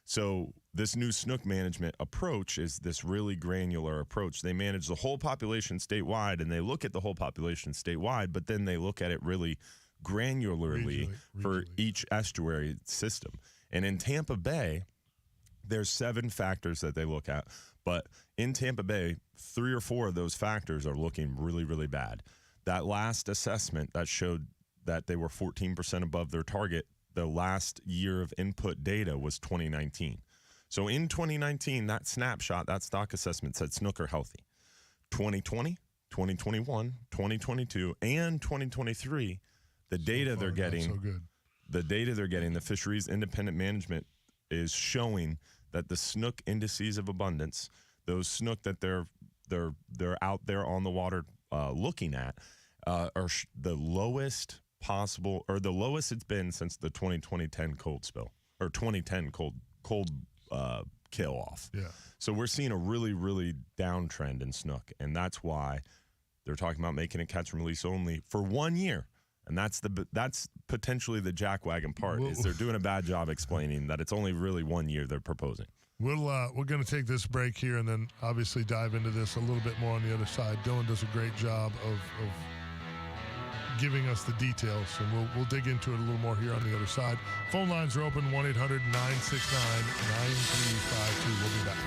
So this new snook management approach is this really granular approach. They manage the whole population statewide, and they look at the whole population statewide, but then they look at it really granularly for each estuary system. And in Tampa Bay, there's 7 factors that they look at, but in Tampa Bay, 3 or 4 of those factors are looking really, really bad. That last assessment that showed that they were 14% above their target, the last year of input data was 2019. So in 2019, that snapshot, that stock assessment said snook are healthy. 2020, 2021, 2022, and 2023, the data they're getting, the fisheries independent management is showing that the snook indices of abundance, those snook that they're out there on the water looking at, are the lowest possible, or the lowest it's been since the 2010 cold spill, or 2010 cold kill off. Yeah. So we're seeing a really, really downtrend in snook, and that's why they're talking about making it catch and release only for 1 year. And that's potentially the jackwagon part, is they're doing a bad job explaining that it's only really 1 year they're proposing. We're going to take this break here and then obviously dive into this a little bit more on the other side. Dylan does a great job of giving us the details, and we'll dig into it a little more here on the other side. Phone lines are open, 1-800-969-9352. We'll be back.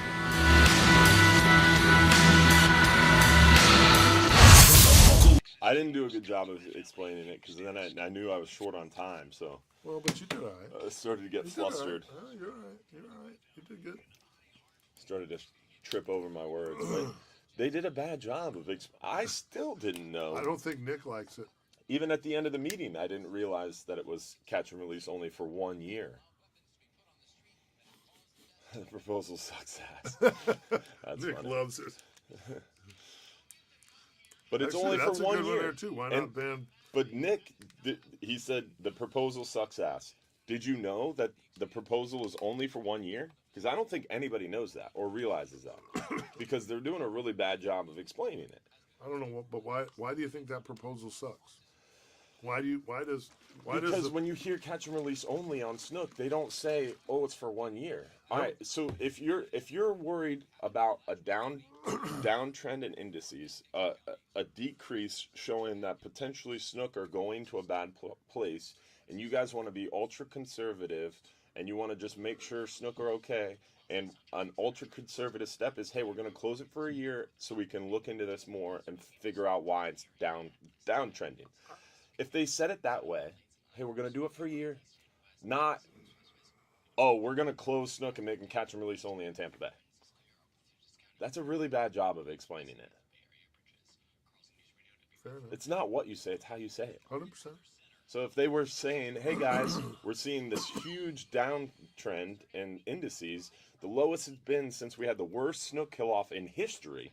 I didn't do a good job of explaining it because then I knew I was short on time, so. Well, but you did all right. I started to get flustered. You're all right. You're all right. You did good. Started to trip over my words. But they did a bad job of I still didn't know. I don't think Nick likes it. Even at the end of the meeting, I didn't realize that it was catch and release only for 1 year. The proposal sucks ass. That's Nick funny. loves it. But it's only for 1 year. There too. Why not ban? But Nick, he said the proposal sucks ass. Did you know that the proposal is only for 1 year? Because I don't think anybody knows that or realizes that. Because they're doing a really bad job of explaining it. I don't know, but why do you think that proposal sucks? Because when you hear catch and release only on snook, they don't say, "Oh, it's for 1 year." All right. So if you're worried about a downtrend in indices, a decrease showing that potentially snook are going to a bad place, and you guys want to be ultra conservative, and you want to just make sure snook are okay, and an ultra conservative step is, hey, we're going to close it for a year so we can look into this more and figure out why it's downtrending. If they said it that way, hey, we're going to do it for a year, not, oh, we're going to close snook and make them catch and release only in Tampa Bay. That's a really bad job of explaining it. Fair enough. It's not what you say, it's how you say it. 100%. So if they were saying, hey, guys, we're seeing this huge downtrend in indices, the lowest it's been since we had the worst snook kill-off in history,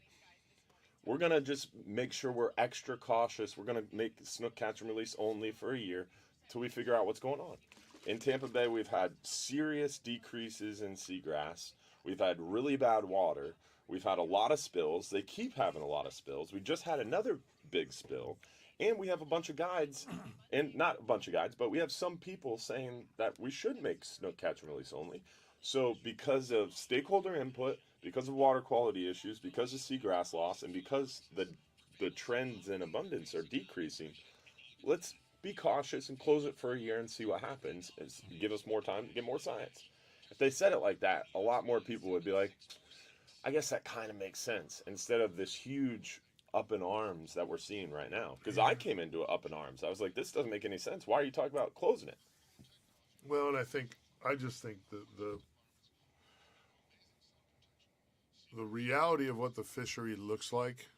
we're going to just make sure we're extra cautious. We're going to make snook catch and release only for a year until we figure out what's going on. In Tampa Bay, we've had serious decreases in seagrass. We've had really bad water. We've had a lot of spills. They keep having a lot of spills. We just had another big spill. And we have a bunch of guides, and not a bunch of guides, but we have some people saying that we should make snook catch and release only. So because of stakeholder input, because of water quality issues, because of seagrass loss, and because the trends in abundance are decreasing, let's be cautious and close it for a year and see what happens. It's give us more time to get more science. If they said it like that, a lot more people would be like, I guess that kind of makes sense, instead of this huge up in arms that we're seeing right now. Because I came into it up in arms. I was like, this doesn't make any sense. Why are you talking about closing it? Well, and I just think the reality of what the fishery looks like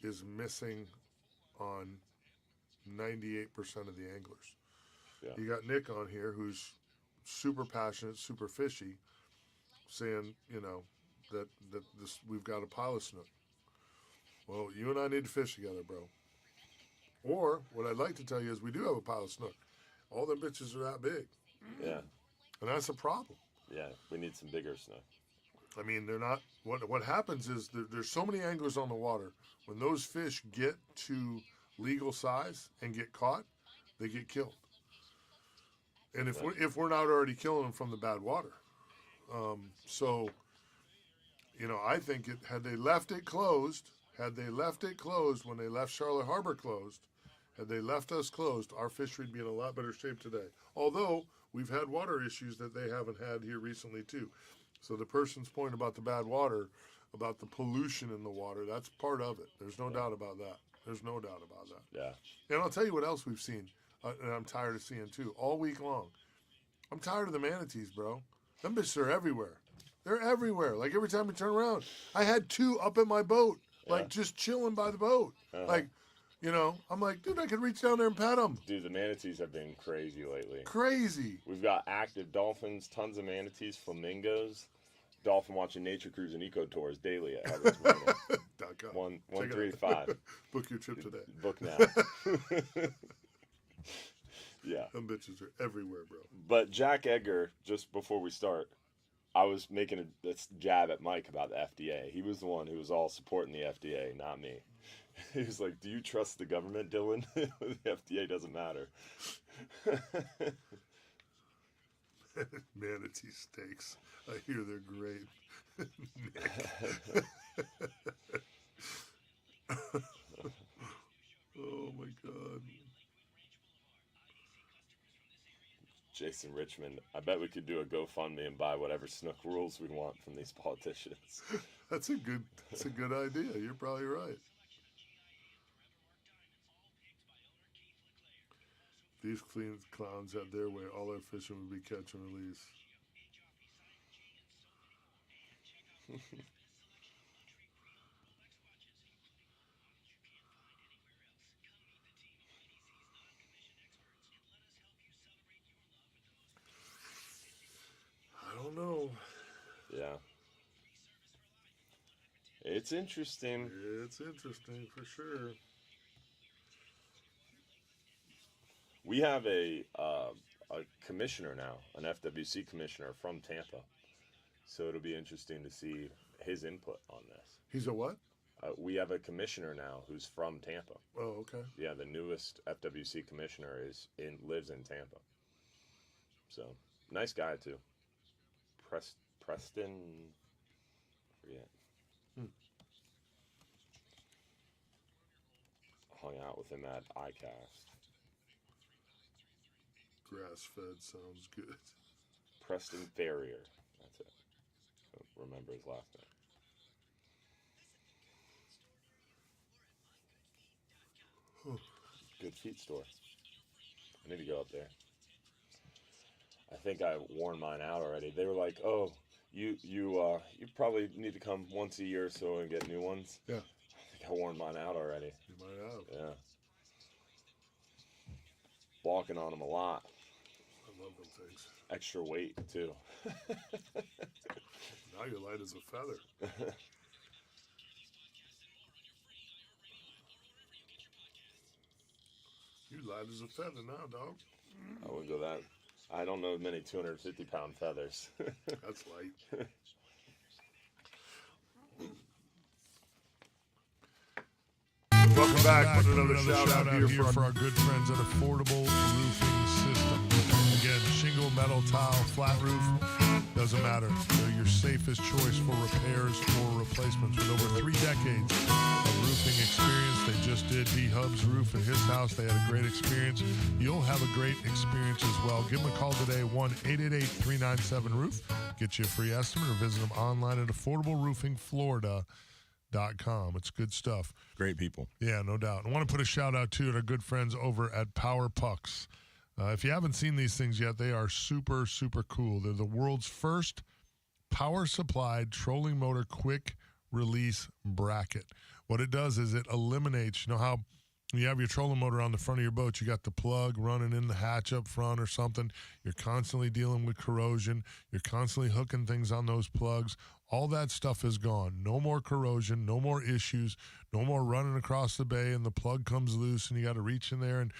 is missing on 98% of the anglers. Yeah. You got Nick on here, who's super passionate, super fishy, saying, that this we've got a pile of snook. Well, you and I need to fish together, bro. Or what I'd like to tell you is we do have a pile of snook. All them bitches are that big. Yeah. And that's a problem. Yeah, we need some bigger snook. I mean, they're not. What happens is there's so many anglers on the water. When those fish get to legal size and get caught, they get killed. And if we're not already killing them from the bad water, I think had they left it closed when they left Charlotte Harbor closed, had they left us closed, our fishery would be in a lot better shape today. Although we've had water issues that they haven't had here recently too. So the person's point about the bad water, about the pollution in the water, that's part of it. There's no doubt about that. There's no doubt about that. Yeah. And I'll tell you what else we've seen, and I'm tired of seeing too, all week long. I'm tired of the manatees, bro. Them bitches are everywhere. They're everywhere. Like every time we turn around, I had two up in my boat, like just chilling by the boat. Like, I'm like, dude, I could reach down there and pet them. Dude, the manatees have been crazy lately. Crazy. We've got active dolphins, tons of manatees, flamingos, dolphin watching nature cruise and eco tours daily at Hubbard's Marina. 135. Book your trip today. Book now. Yeah. Them bitches are everywhere, bro. But Jack Edgar, just before we start, I was making a jab at Mike about the FDA. He was the one who was all supporting the FDA, not me. He was like, do you trust the government, Dylan? The FDA doesn't matter. Manatee steaks. I hear they're great. Oh, my God. Jason Richmond, I bet we could do a GoFundMe and buy whatever snook rules we want from these politicians. That's a good idea. You're probably right. These clean clowns had their way. All their fishing would be catch and release. I don't know. Yeah. It's interesting. It's interesting for sure. We have a commissioner now, an FWC commissioner from Tampa. So it'll be interesting to see his input on this. He's a what? We have a commissioner now who's from Tampa. Oh, okay. Yeah, the newest FWC commissioner lives in Tampa. So, nice guy too. Preston, I forget. Hung out with him at ICAST. Grass-fed sounds good. Preston Ferrier. That's it. Don't remember his last name. Good feet store. I need to go up there. I think I worn mine out already. They were like, "Oh, you probably need to come once a year or so and get new ones." Yeah. I think I worn mine out already. You might have. Yeah. Walking on them a lot. I love them things. Extra weight too. Now you're light as a feather. You light as a feather now, dog. I wouldn't go that. I don't know many 250-pound feathers. That's light. Welcome back. Put another shout out here for our good friends at Affordable Roofing Systems. Again, shingle, metal, tile, flat roof, doesn't matter. They're your safest choice for repairs or replacements. With over 3 decades of roofing experience, they just did D Hub's roof at his house. They had a great experience. You'll have a great experience as well. Give them a call today, 1-888-397-ROOF. Get you a free estimate or visit them online at affordableroofingflorida.com. It's good stuff. Great people. Yeah, no doubt. I want to put a shout out too to our good friends over at Power Pucks. If you haven't seen these things yet, they are super, super cool. They're the world's first power-supplied trolling motor quick release bracket. What it does is it eliminates, you know how you have your trolling motor on the front of your boat, you got the plug running in the hatch up front or something. You're constantly dealing with corrosion. You're constantly hooking things on those plugs. All that stuff is gone. No more corrosion, no more issues, no more running across the bay and the plug comes loose and you got to reach in there and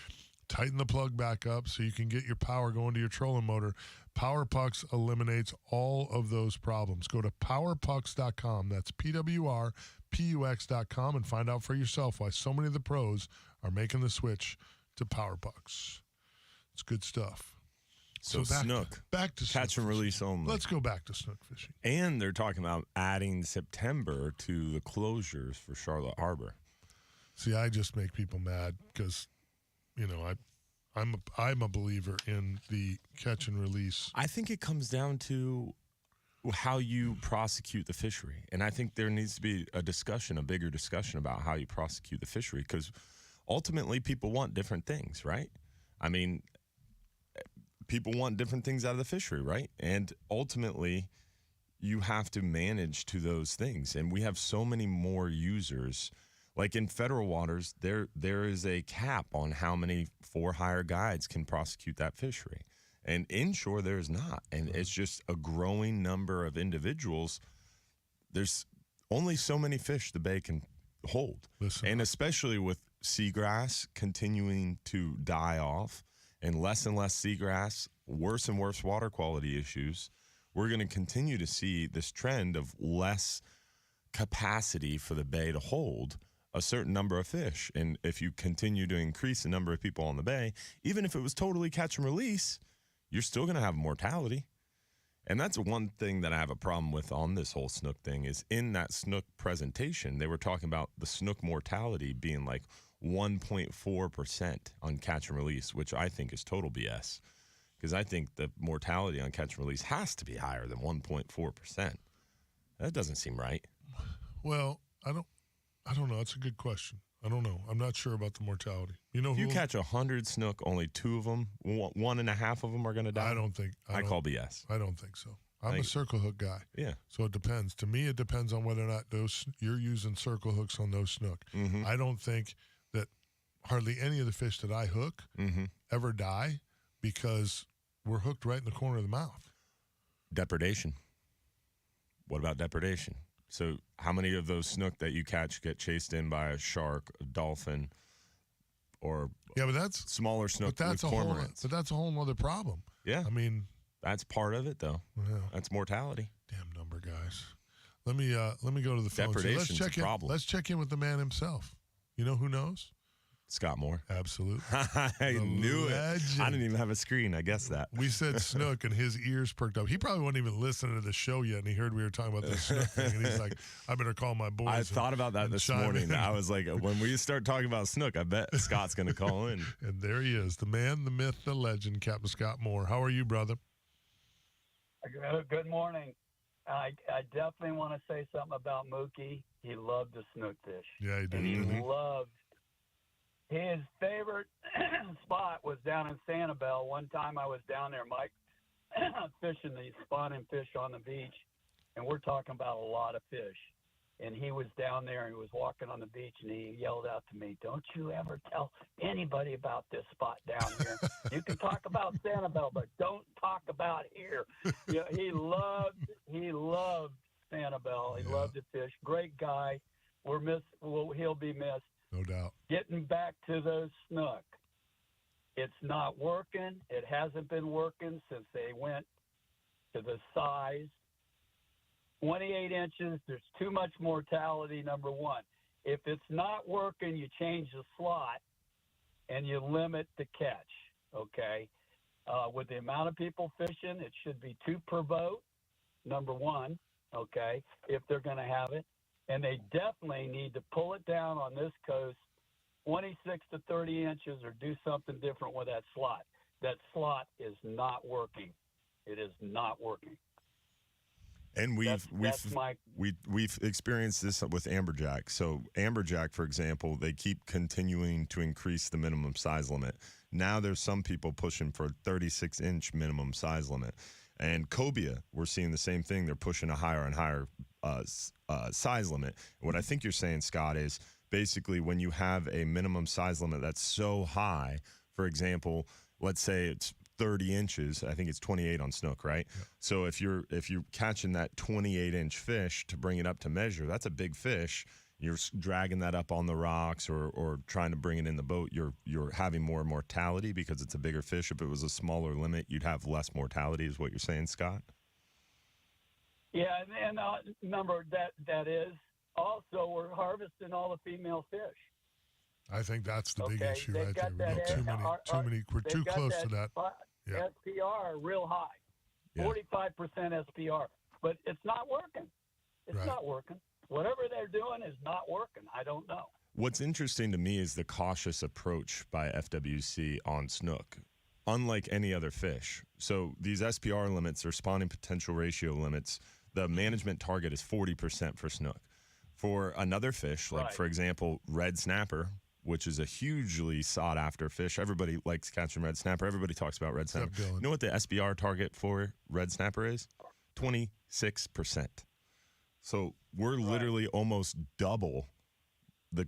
tighten the plug back up so you can get your power going to your trolling motor. Power Pucks eliminates all of those problems. Go to powerpucks.com. That's PWRPUX.com and find out for yourself why so many of the pros are making the switch to Power Pucks. It's good stuff. So snook. Back to catch and release only. Let's go back to snook fishing. And they're talking about adding September to the closures for Charlotte Harbor. See, I just make people mad because, you know, I'm a believer in the catch and release. I think it comes down to how you prosecute the fishery. And I think there needs to be a bigger discussion about how you prosecute the fishery, because ultimately people want different things, right? I mean, people want different things out of the fishery, right? And ultimately you have to manage to those things. And we have so many more users. Like in federal waters, there is a cap on how many for-hire guides can prosecute that fishery. And inshore, there's not. And it's just a growing number of individuals. There's only so many fish the bay can hold. Listen. And especially with seagrass continuing to die off and less seagrass, worse and worse water quality issues, we're going to continue to see this trend of less capacity for the bay to hold a certain number of fish. And if you continue to increase the number of people on the bay, even if it was totally catch and release, you're still going to have mortality. And that's one thing that I have a problem with on this whole snook thing is in that snook presentation, they were talking about the snook mortality being like 1.4% on catch and release, which I think is total BS, because I think the mortality on catch and release has to be higher than 1.4%. That doesn't seem right. Well, I don't know. It's a good question. I don't know. I'm not sure about the mortality. You know, if you catch 100 snook, only 2 of them, 1.5 of them are going to die. I call BS. I don't think so. I'm a circle hook guy. Yeah. So it depends. To me, it depends on whether or not you're using circle hooks on those snook. Mm-hmm. I don't think that hardly any of the fish that I hook ever die because we're hooked right in the corner of the mouth. Depredation. What about depredation? So how many of those snook that you catch get chased in by a shark, a dolphin, or but that's smaller snook with cormorants? But that's a whole other problem. Yeah. I mean, that's part of it, though. Yeah. That's mortality. Damn number guys. Let me go to the phone. Depredation's a problem. Let's check in with the man himself. You know who knows? Scott Moore. Absolutely. I knew legend. it. I didn't even have a screen. I guess that. We said Snook, and his ears perked up. He probably wasn't even listening to the show yet, and he heard we were talking about this Snook thing, and he's like, I better call my boys. I thought about that this morning. I was like, when we start talking about Snook, I bet Scott's going to call in. And there he is, the man, the myth, the legend, Captain Scott Moore. How are you, brother? Good morning. I definitely want to say something about Mookie. He loved the snook fish. Yeah, he did. And he loved his favorite spot was down in Sanibel. One time I was down there, Mike, fishing the spawning fish on the beach, and we're talking about a lot of fish. And he was down there and he was walking on the beach, and he yelled out to me, "Don't you ever tell anybody about this spot down here. You can talk about Sanibel, but don't talk about here." You know, he loved Sanibel. He loved to fish. Great guy. He'll be missed. No doubt. Getting back to those snook, it's not working. It hasn't been working since they went to the size. 28 inches, there's too much mortality, number one. If it's not working, you change the slot and you limit the catch, okay? With the amount of people fishing, it should be 2 per boat, number one, okay, if they're going to have it. And they definitely need to pull it down on this coast 26 to 30 inches or do something different with that slot. That slot is not working. It is not working. And we've experienced this with amberjack. So amberjack, for example, they keep continuing to increase the minimum size limit. Now there's some people pushing for a 36-inch minimum size limit. And cobia, we're seeing the same thing. They're pushing a higher and higher size limit. And what I think you're saying, Scott, is basically when you have a minimum size limit that's so high, for example, let's say it's 30 inches. I think it's 28 on snook, right? Yeah. So if you're catching that 28-inch fish to bring it up to measure, that's a big fish. You're dragging that up on the rocks or trying to bring it in the boat. You're having more mortality because it's a bigger fish. If it was a smaller limit, you'd have less mortality, is what you're saying, Scott? Yeah, and remember that is also we're harvesting all the female fish. I think that's the big issue right there. We got too many. We're too close to that. Yeah. SPR real high, 45% SPR, but it's not working. It's not working. Whatever they're doing is not working. I don't know. What's interesting to me is the cautious approach by FWC on snook, unlike any other fish. So these SPR limits or spawning potential ratio limits, the management target is 40% for snook. For another fish, like, for example, red snapper, which is a hugely sought-after fish. Everybody likes catching red snapper. Everybody talks about red snapper. You know what the SBR target for red snapper is? 26%. So we're literally almost double. The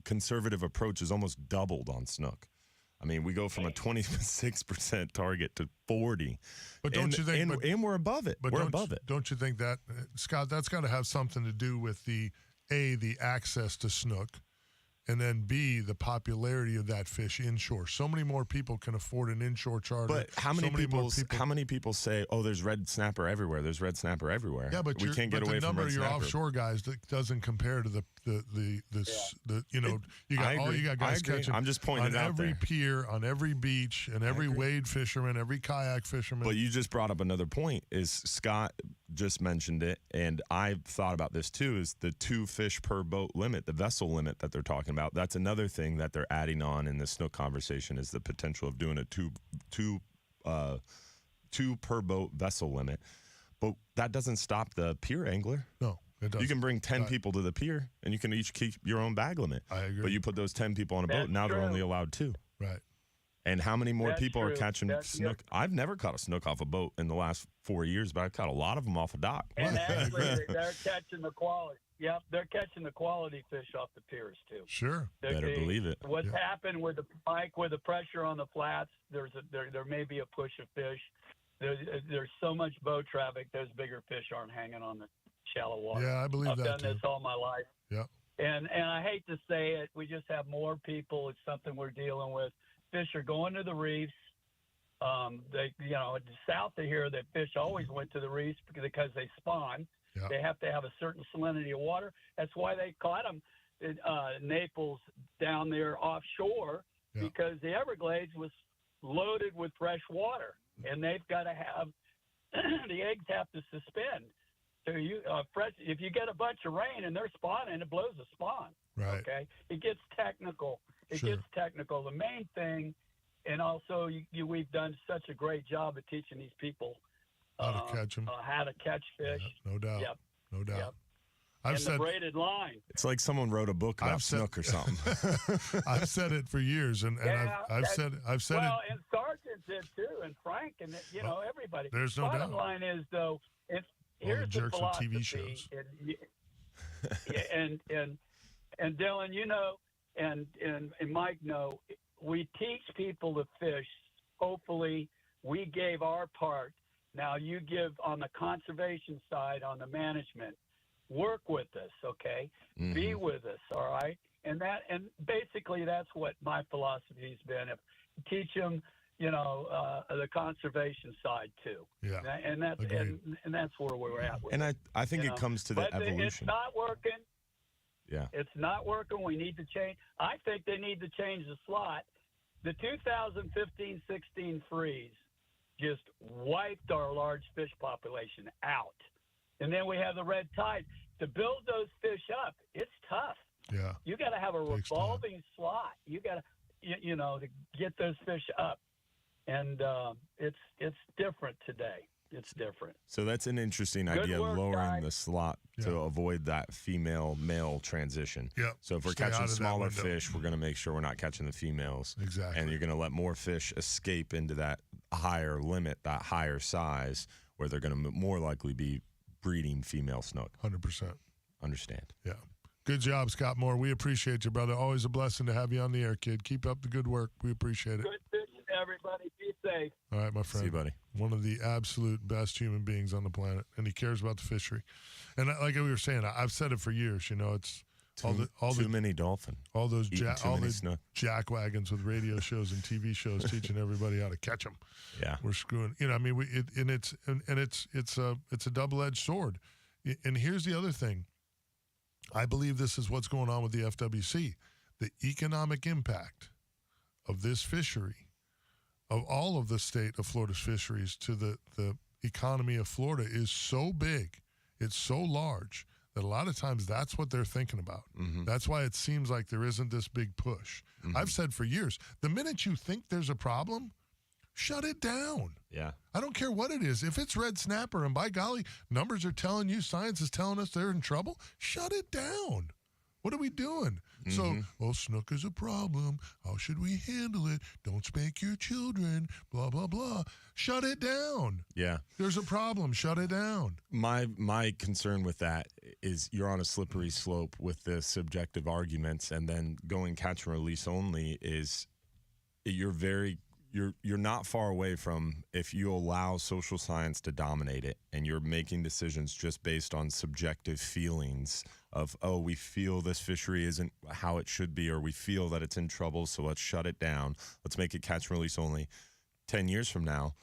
conservative approach is almost doubled on snook. I mean, we go from a 26% target to 40%. But don't you think? And we're above it. We're above it. Don't you think that, Scott, that's got to have something to do with the access to snook, and then B, the popularity of that fish inshore. So many more people can afford an inshore charter. But how many people say, "Oh, there's red snapper everywhere. There's red snapper everywhere." Yeah, but we can't get away from red snapper. The number of your offshore guys that doesn't compare to the you got guys catching. I'm just pointing it out there. On every pier, on every beach, and every wade fisherman, every kayak fisherman. But you just brought up another point. Is Scott just mentioned it, and I've thought about this too. Is the 2 fish per boat limit, the vessel limit that they're talking about? That's another thing that they're adding on in the snook conversation is the potential of doing a two per boat vessel limit. But that doesn't stop the pier angler. No, it doesn't. You can bring 10 people to the pier, and you can each keep your own bag limit. I agree. But you put those 10 people on a boat, now they're only allowed 2. Right. And how many more people are catching snook? I've never caught a snook off a boat in the last 4 years, but I've caught a lot of them off a dock. And actually, they're catching the quality. Yep, they're catching the quality fish off the piers too. Sure, better believe it. What's happened with the pressure on the flats? There may be a push of fish. There's so much boat traffic. Those bigger fish aren't hanging on the shallow water. Yeah, I believe I've that done this all my life. Yeah. And I hate to say it, we just have more people. It's something we're dealing with. Fish are going to the reefs. They, south of here, the fish always went to the reefs because they spawn. Yeah. They have to have a certain salinity of water. That's why they caught them in Naples down there offshore, because the Everglades was loaded with fresh water, and they've got to have the eggs have to suspend. So if you get a bunch of rain and they're spawning, it blows the spawn. Right. Okay. It gets technical. Sure. The main thing, and also we've done such a great job of teaching these people how to catch them, how to catch fish. Yeah, no doubt. Yep. No doubt. Yep. I've said the braided line. It's like someone wrote a book about snook or something. I've said it for years, and I've said it. Well, and Sargent did too, and Frank, and everybody. There's no Bottom doubt. line is though, here's the jerks with philosophy, TV shows. And Dylan, and Mike know, we teach people to fish. Hopefully, we gave our part. Now you give on the conservation side, on the management. Work with us, okay? Mm-hmm. Be with us, all right? And basically that's what my philosophy has been. Teach them, the conservation side too. Yeah. And that's and that's where we're at with And it. I think it comes to the But evolution. It's not working. Yeah. It's not working. We need to change. I think they need to change the slot. The 2015-16 freeze just wiped our large fish population out. And then we have the red tide. To build those fish up, it's tough. Yeah. You got to have a revolving slot. You got to, to get those fish up. And it's different today. It's different. So that's an interesting Good idea, work, lowering guys. the slot to avoid that female-male transition. Yeah. So if we're Stay out catching of that smaller window. fish, we're going to make sure we're not catching the females. Exactly. And you're going to let more fish escape into that higher limit, that higher size, where they're going to more likely be breeding female snook. 100%. Understand. Yeah. Good job, Scott Moore. We appreciate you, brother. Always a blessing to have you on the air, kid. Keep up the good work. We appreciate it. Good fishing, everybody. Be safe. All right, my friend. See you, buddy. One of the absolute best human beings on the planet, and he cares about the fishery. And like we were saying, I've said it for years. It's too many dolphin. All those snook. jack wagons with radio shows and TV shows teaching everybody how to catch them. Yeah, we're screwing. It's a double-edged sword. And here's the other thing. I believe this is what's going on with the FWC. The economic impact of this fishery, of all of the state of Florida's fisheries to the economy of Florida is so big, it's so large, that a lot of times that's what they're thinking about. Mm-hmm. That's why it seems like there isn't this big push. Mm-hmm. I've said for years, the minute you think there's a problem, shut it down. Yeah. I don't care what it is. If it's red snapper and by golly, numbers are telling you, science is telling us they're in trouble, shut it down. What are we doing? Mm-hmm. So, snook is a problem. How should we handle it? Don't spank your children, blah, blah, blah. Shut it down. Yeah. There's a problem. Shut it down. My concern with that is you're on a slippery slope with the subjective arguments, and then going catch and release only is you're not far away from, if you allow social science to dominate it and you're making decisions just based on subjective feelings of, we feel this fishery isn't how it should be, or we feel that it's in trouble, so let's shut it down. Let's make it catch and release only. 10 years from now,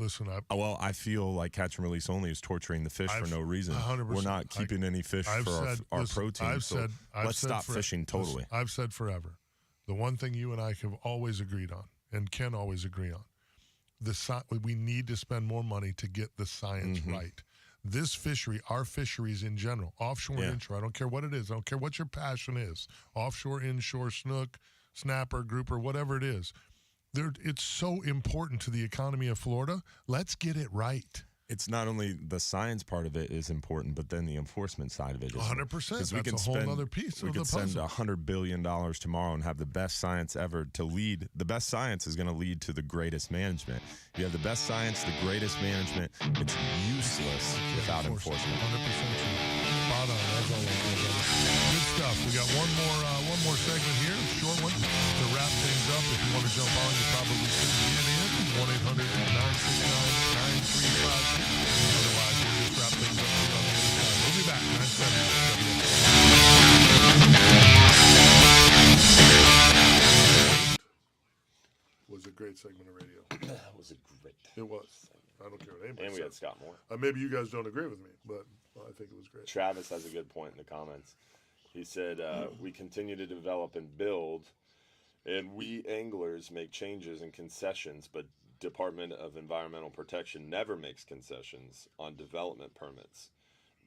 I feel like catch and release only is torturing the fish for no reason. 100%. We're not keeping any fish for our protein, so let's stop fishing totally. Listen, I've said forever, the one thing you and I have always agreed on, and can always agree on, we need to spend more money to get the science right. This fishery, our fisheries in general, offshore and inshore, I don't care what it is, I don't care what your passion is, offshore, inshore, snook, snapper, grouper, whatever it is, it's so important to the economy of Florida. Let's get it right. It's not only the science part of it is important, but then the enforcement side of it is 100%. That's a whole other piece of the puzzle. We could spend $100 billion tomorrow and have the best science ever to lead. The best science is going to lead to the greatest management. You have the best science, the greatest management. It's useless without enforcement. 100% true. Spot on, as always. Good stuff. We got one more segment here, a short one, to wrap things up. If you want to jump on, you probably should get in. 1-800-969-9352. Otherwise, we'll just wrap things up here on the other side. We'll be back. 970. Was a great segment of radio. That was a It was. I don't care what anybody And we says. had Scott Moore. Maybe you guys don't agree with me, but I think it was great. Travis has a good point in the comments. He said, we continue to develop and build, and we anglers make changes and concessions, but Department of Environmental Protection never makes concessions on development permits.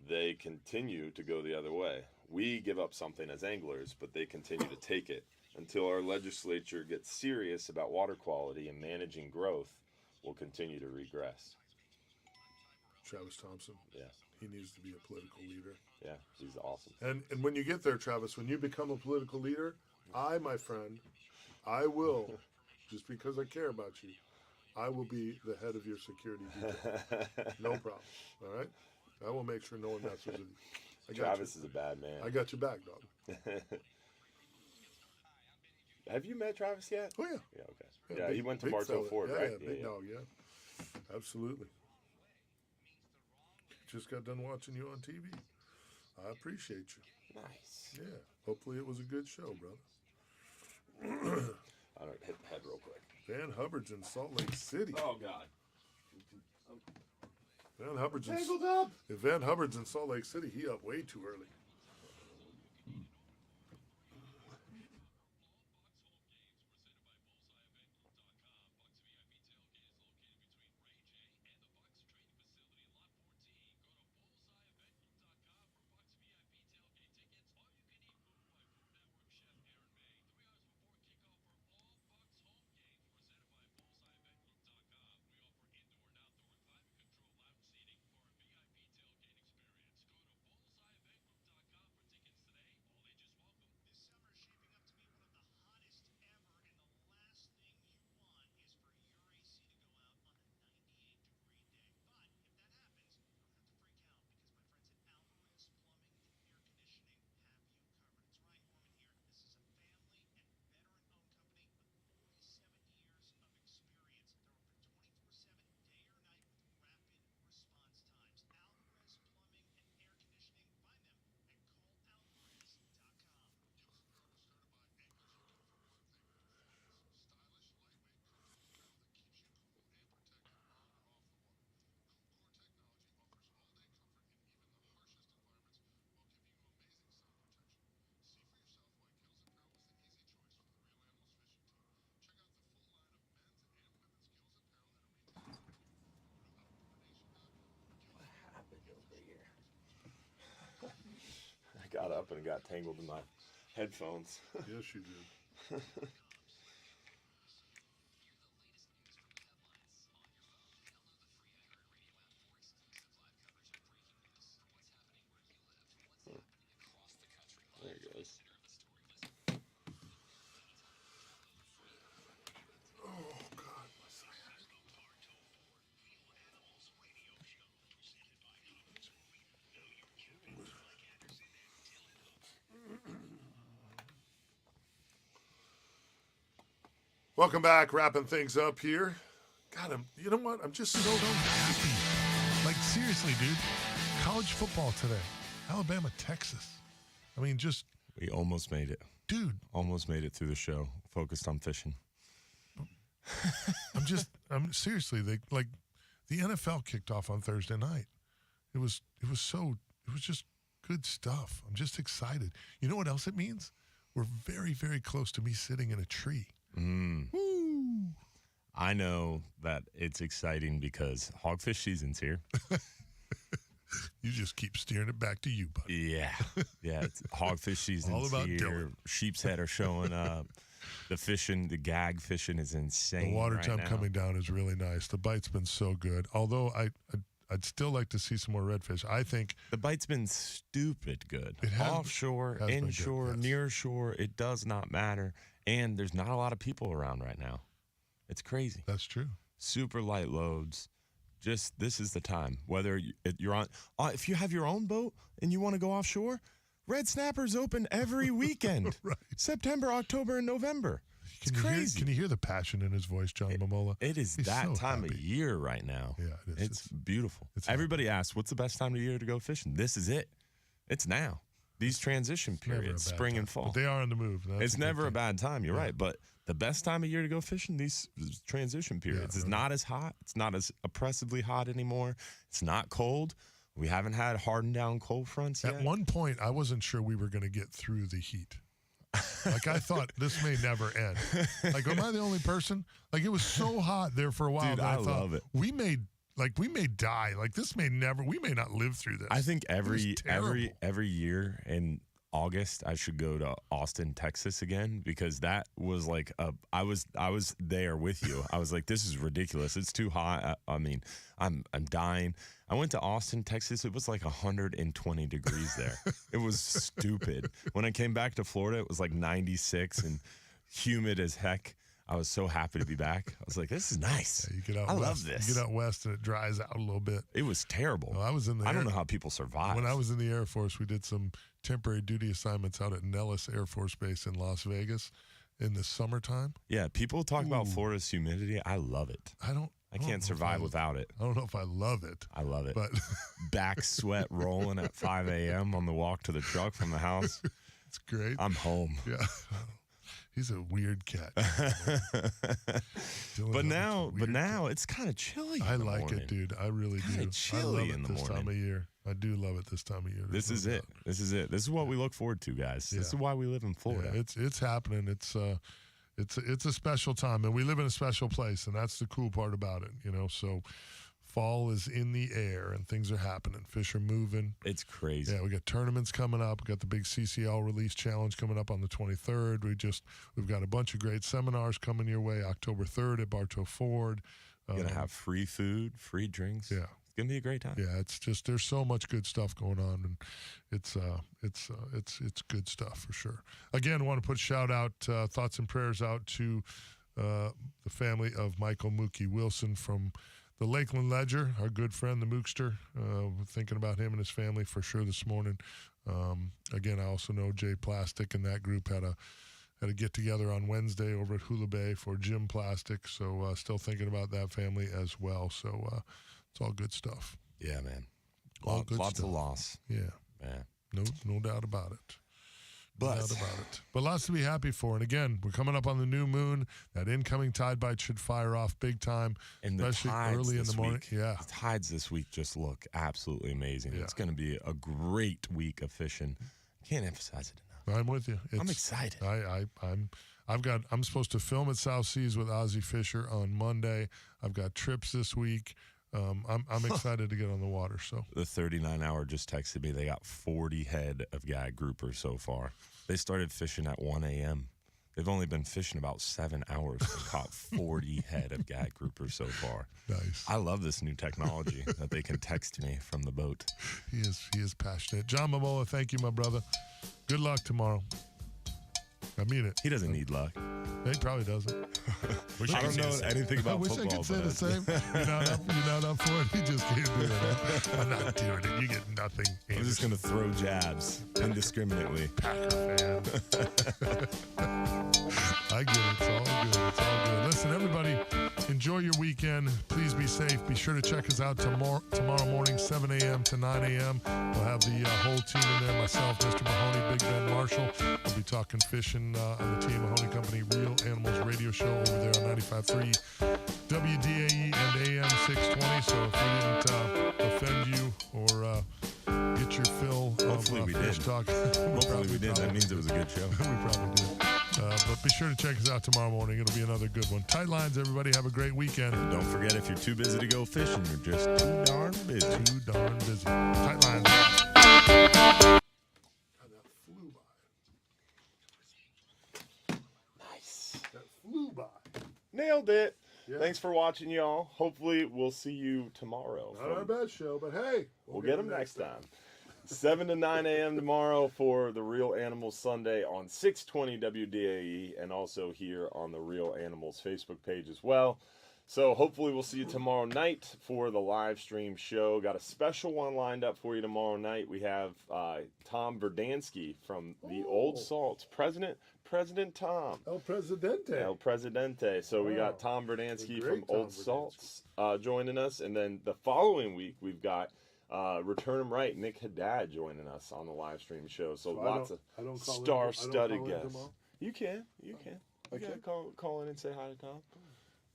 They continue to go the other way. We give up something as anglers, but they continue to take it. Until our legislature gets serious about water quality and managing growth, we'll continue to regress. Travis Thompson. Yeah. He needs to be a political leader. Yeah, he's awesome. And when you get there, Travis, when you become a political leader, my friend, I will, just because I care about you, I will be the head of your security detail. No problem. All right? I will make sure no one messes with you. Travis is a bad man. I got your back, dog. Have you met Travis yet? Oh, yeah. Yeah, okay. Yeah, he went to Bartow Ford, yeah, right? Yeah, big dog, yeah. Absolutely. Just got done watching you on TV. I appreciate you. Nice. Yeah. Hopefully it was a good show, brother. I don't hit the head real quick. Van Hubbard's in Salt Lake City. Oh, God. Van Hubbard's Tangled up. If Van Hubbard's in Salt Lake City, he up way too early. Got up and got tangled in my headphones. Yes, you did. There it goes. Oh, God. Welcome back, wrapping things up here. God, you know what? I'm just so happy. Like, seriously, dude. College football today. Alabama, Texas. I mean, just. We almost made it. Dude. Almost made it through the show. Focused on fishing. I'm seriously, the NFL kicked off on Thursday night. It was just good stuff. I'm just excited. You know what else it means? We're very, very close to me sitting in a tree. Woo! I know that it's exciting because hogfish season's here. You just keep steering it back to you, buddy. Yeah. Yeah, it's hogfish season's all about here. Dylan. Sheep's head are showing up. The fishing, the gag fishing is insane. The water right temp now. coming down is really nice. The bite's been so good. Although I'd still like to see some more redfish. I think the bite's been stupid good. It has, offshore, has been inshore, good, yes. near shore, it does not matter. And there's not a lot of people around right now. It's crazy. That's true. Super light loads. Just this is the time. Whether you're on, if you have your own boat and you want to go offshore, Red Snapper's open every weekend. Right. September, October, and November. It's crazy. Can you hear the passion in his voice, John Momola? It is He's that so time happy. of year right now. Yeah, it is. It's beautiful. it's Everybody asks, what's the best time of year to go fishing? This is it. It's now. these transition periods, spring and fall. But they are on the move. It's never a bad time. You're right. But the best time of year to go fishing, these transition periods. It's not as hot. It's not as oppressively hot anymore. It's not cold. We haven't had hardened down cold fronts yet. At one point, I wasn't sure we were going to get through the heat. Like, I thought this may never end. Like, am I the only person? Like, it was so hot there for a while. Dude, that I thought, love it. We may die. Like, this may never, we may not live through this. I think every year in August I should go to Austin, Texas again, because that was like I was there with you. I was like, this is ridiculous. It's too hot. I mean, I'm dying. I went to Austin, Texas. It was like 120 degrees there. It was stupid. When I came back to Florida, it was like 96 and humid as heck. I was so happy to be back. I was like, this is nice. Yeah, you get out I west, love this. You get out west and it dries out a little bit. It was terrible. Well, I don't know how people survive. When I was in the Air Force, we did some temporary duty assignments out at Nellis Air Force Base in Las Vegas in the summertime. Yeah, people talk about Florida's humidity. I love it. I can't survive without it. I don't know if I love it. I love it. But back sweat rolling at 5 a.m. on the walk to the truck from the house. It's great. I'm home. Yeah. He's a weird cat. but now it's kind of chilly. I like it, dude. I really do. Chilly in the morning. This time of year. I do love it this time of year. This is it. This is what we look forward to, guys. Yeah. This is why we live in Florida. Yeah, it's happening. It's a special time, and we live in a special place, and that's the cool part about it, you know. So fall is in the air, and things are happening. Fish are moving. It's crazy. Yeah, we got tournaments coming up. We got the big CCL release challenge coming up on the 23rd. We've got a bunch of great seminars coming your way. October 3rd at Bartow Ford. You're gonna have free food, free drinks. Yeah. It's gonna be a great time. Yeah, it's just there's so much good stuff going on, and it's good stuff for sure. Again, I want to put shout out, thoughts and prayers out to the family of Michael Mookie Wilson from the Lakeland Ledger, our good friend, the Mookster. We're thinking about him and his family for sure this morning. Again, I also know Jay Plastic and that group had a get together on Wednesday over at Hula Bay for Jim Plastic. So still thinking about that family as well. So it's all good stuff. Yeah, man. Lots of loss. Yeah. Man. No doubt about it. But lots to be happy for. And again, we're coming up on the new moon. That incoming tide bite should fire off big time, and especially early in the morning. Yeah. The tides this week just look absolutely amazing. Yeah. It's going to be a great week of fishing. Can't emphasize it enough. I'm with you. I'm excited. I'm supposed to film at South Seas with Ozzie Fisher on Monday. I've got trips this week. I'm excited to get on the water. So the 39-hour just texted me. They got 40 head of gag groupers so far. They started fishing at 1 a.m. They've only been fishing about 7 hours and caught 40 head of gag groupers so far. Nice. I love this new technology that they can text me from the boat. He is passionate. John Momola, thank you, my brother. Good luck tomorrow. I mean it. He doesn't need luck. He probably doesn't. I don't know anything about football. I wish I could say the same. You're not up for it. You just can't do it. I'm not doing it. You get nothing. I'm just going to throw jabs indiscriminately. Packer fan. I get it. It's all good. It's all good. Listen, everybody, enjoy your weekend. Please be safe. Be sure to check us out tomorrow morning, 7 a.m. to 9 a.m. We'll have the whole team in there, myself, Mr. Mahoney, Big Ben Marshall. We'll be talking fishing on the Team Mahoney Company Real Animals radio show over there on 95.3 WDAE and AM 620. So if we didn't offend you or get your fill of fish talk. Hopefully we did. That means it was a good show. We probably did. But be sure to check us out tomorrow morning. It'll be another good one. Tight lines, everybody. Have a great weekend. And don't forget, if you're too busy to go fishing, you're just too darn busy. Too darn busy. Tight lines. That flew by. Nice. That flew by. Nailed it. Yeah. Thanks for watching, y'all. Hopefully, we'll see you tomorrow. Not our best show, but hey. We'll get them next time. 7 to 9 a.m. tomorrow for the Real Animals Sunday on 620 WDAE and also here on the Real Animals Facebook page as well. So hopefully we'll see you tomorrow night for the live stream show. Got a special one lined up for you tomorrow night. We have Tom Verdansky from the Old Salts. President Tom. El Presidente. So we got Tom Verdansky from Old Salts joining us. And then the following week, we've got Return 'em right, Nick Haddad joining us on the live stream show. So lots of star-studded guests. You can. You can call in and say hi to Tom.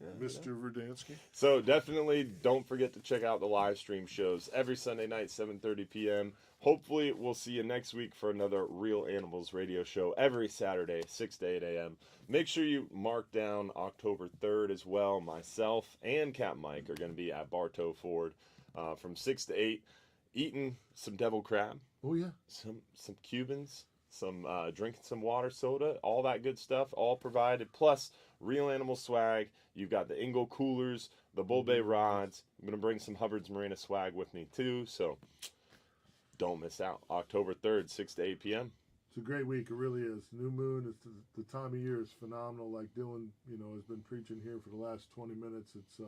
Yeah, Mr. Verdansky. So definitely don't forget to check out the live stream shows every Sunday night, 7:30 p.m. Hopefully we'll see you next week for another Real Animals radio show every Saturday, 6 to 8 a.m. Make sure you mark down October 3rd as well. Myself and Capt Mike are going to be at Bartow Ford from 6 to 8, eating some devil crab. Oh, yeah. Some Cubans, some drinking some water, soda, all that good stuff, all provided. Plus, Real Animal swag. You've got the Ingo coolers, the Bull Bay rods. I'm going to bring some Hubbard's Marina swag with me, too. So don't miss out. October 3rd, 6 to 8 p.m. It's a great week. It really is. New moon. It's the time of year is phenomenal. Like Dylan, has been preaching here for the last 20 minutes. It's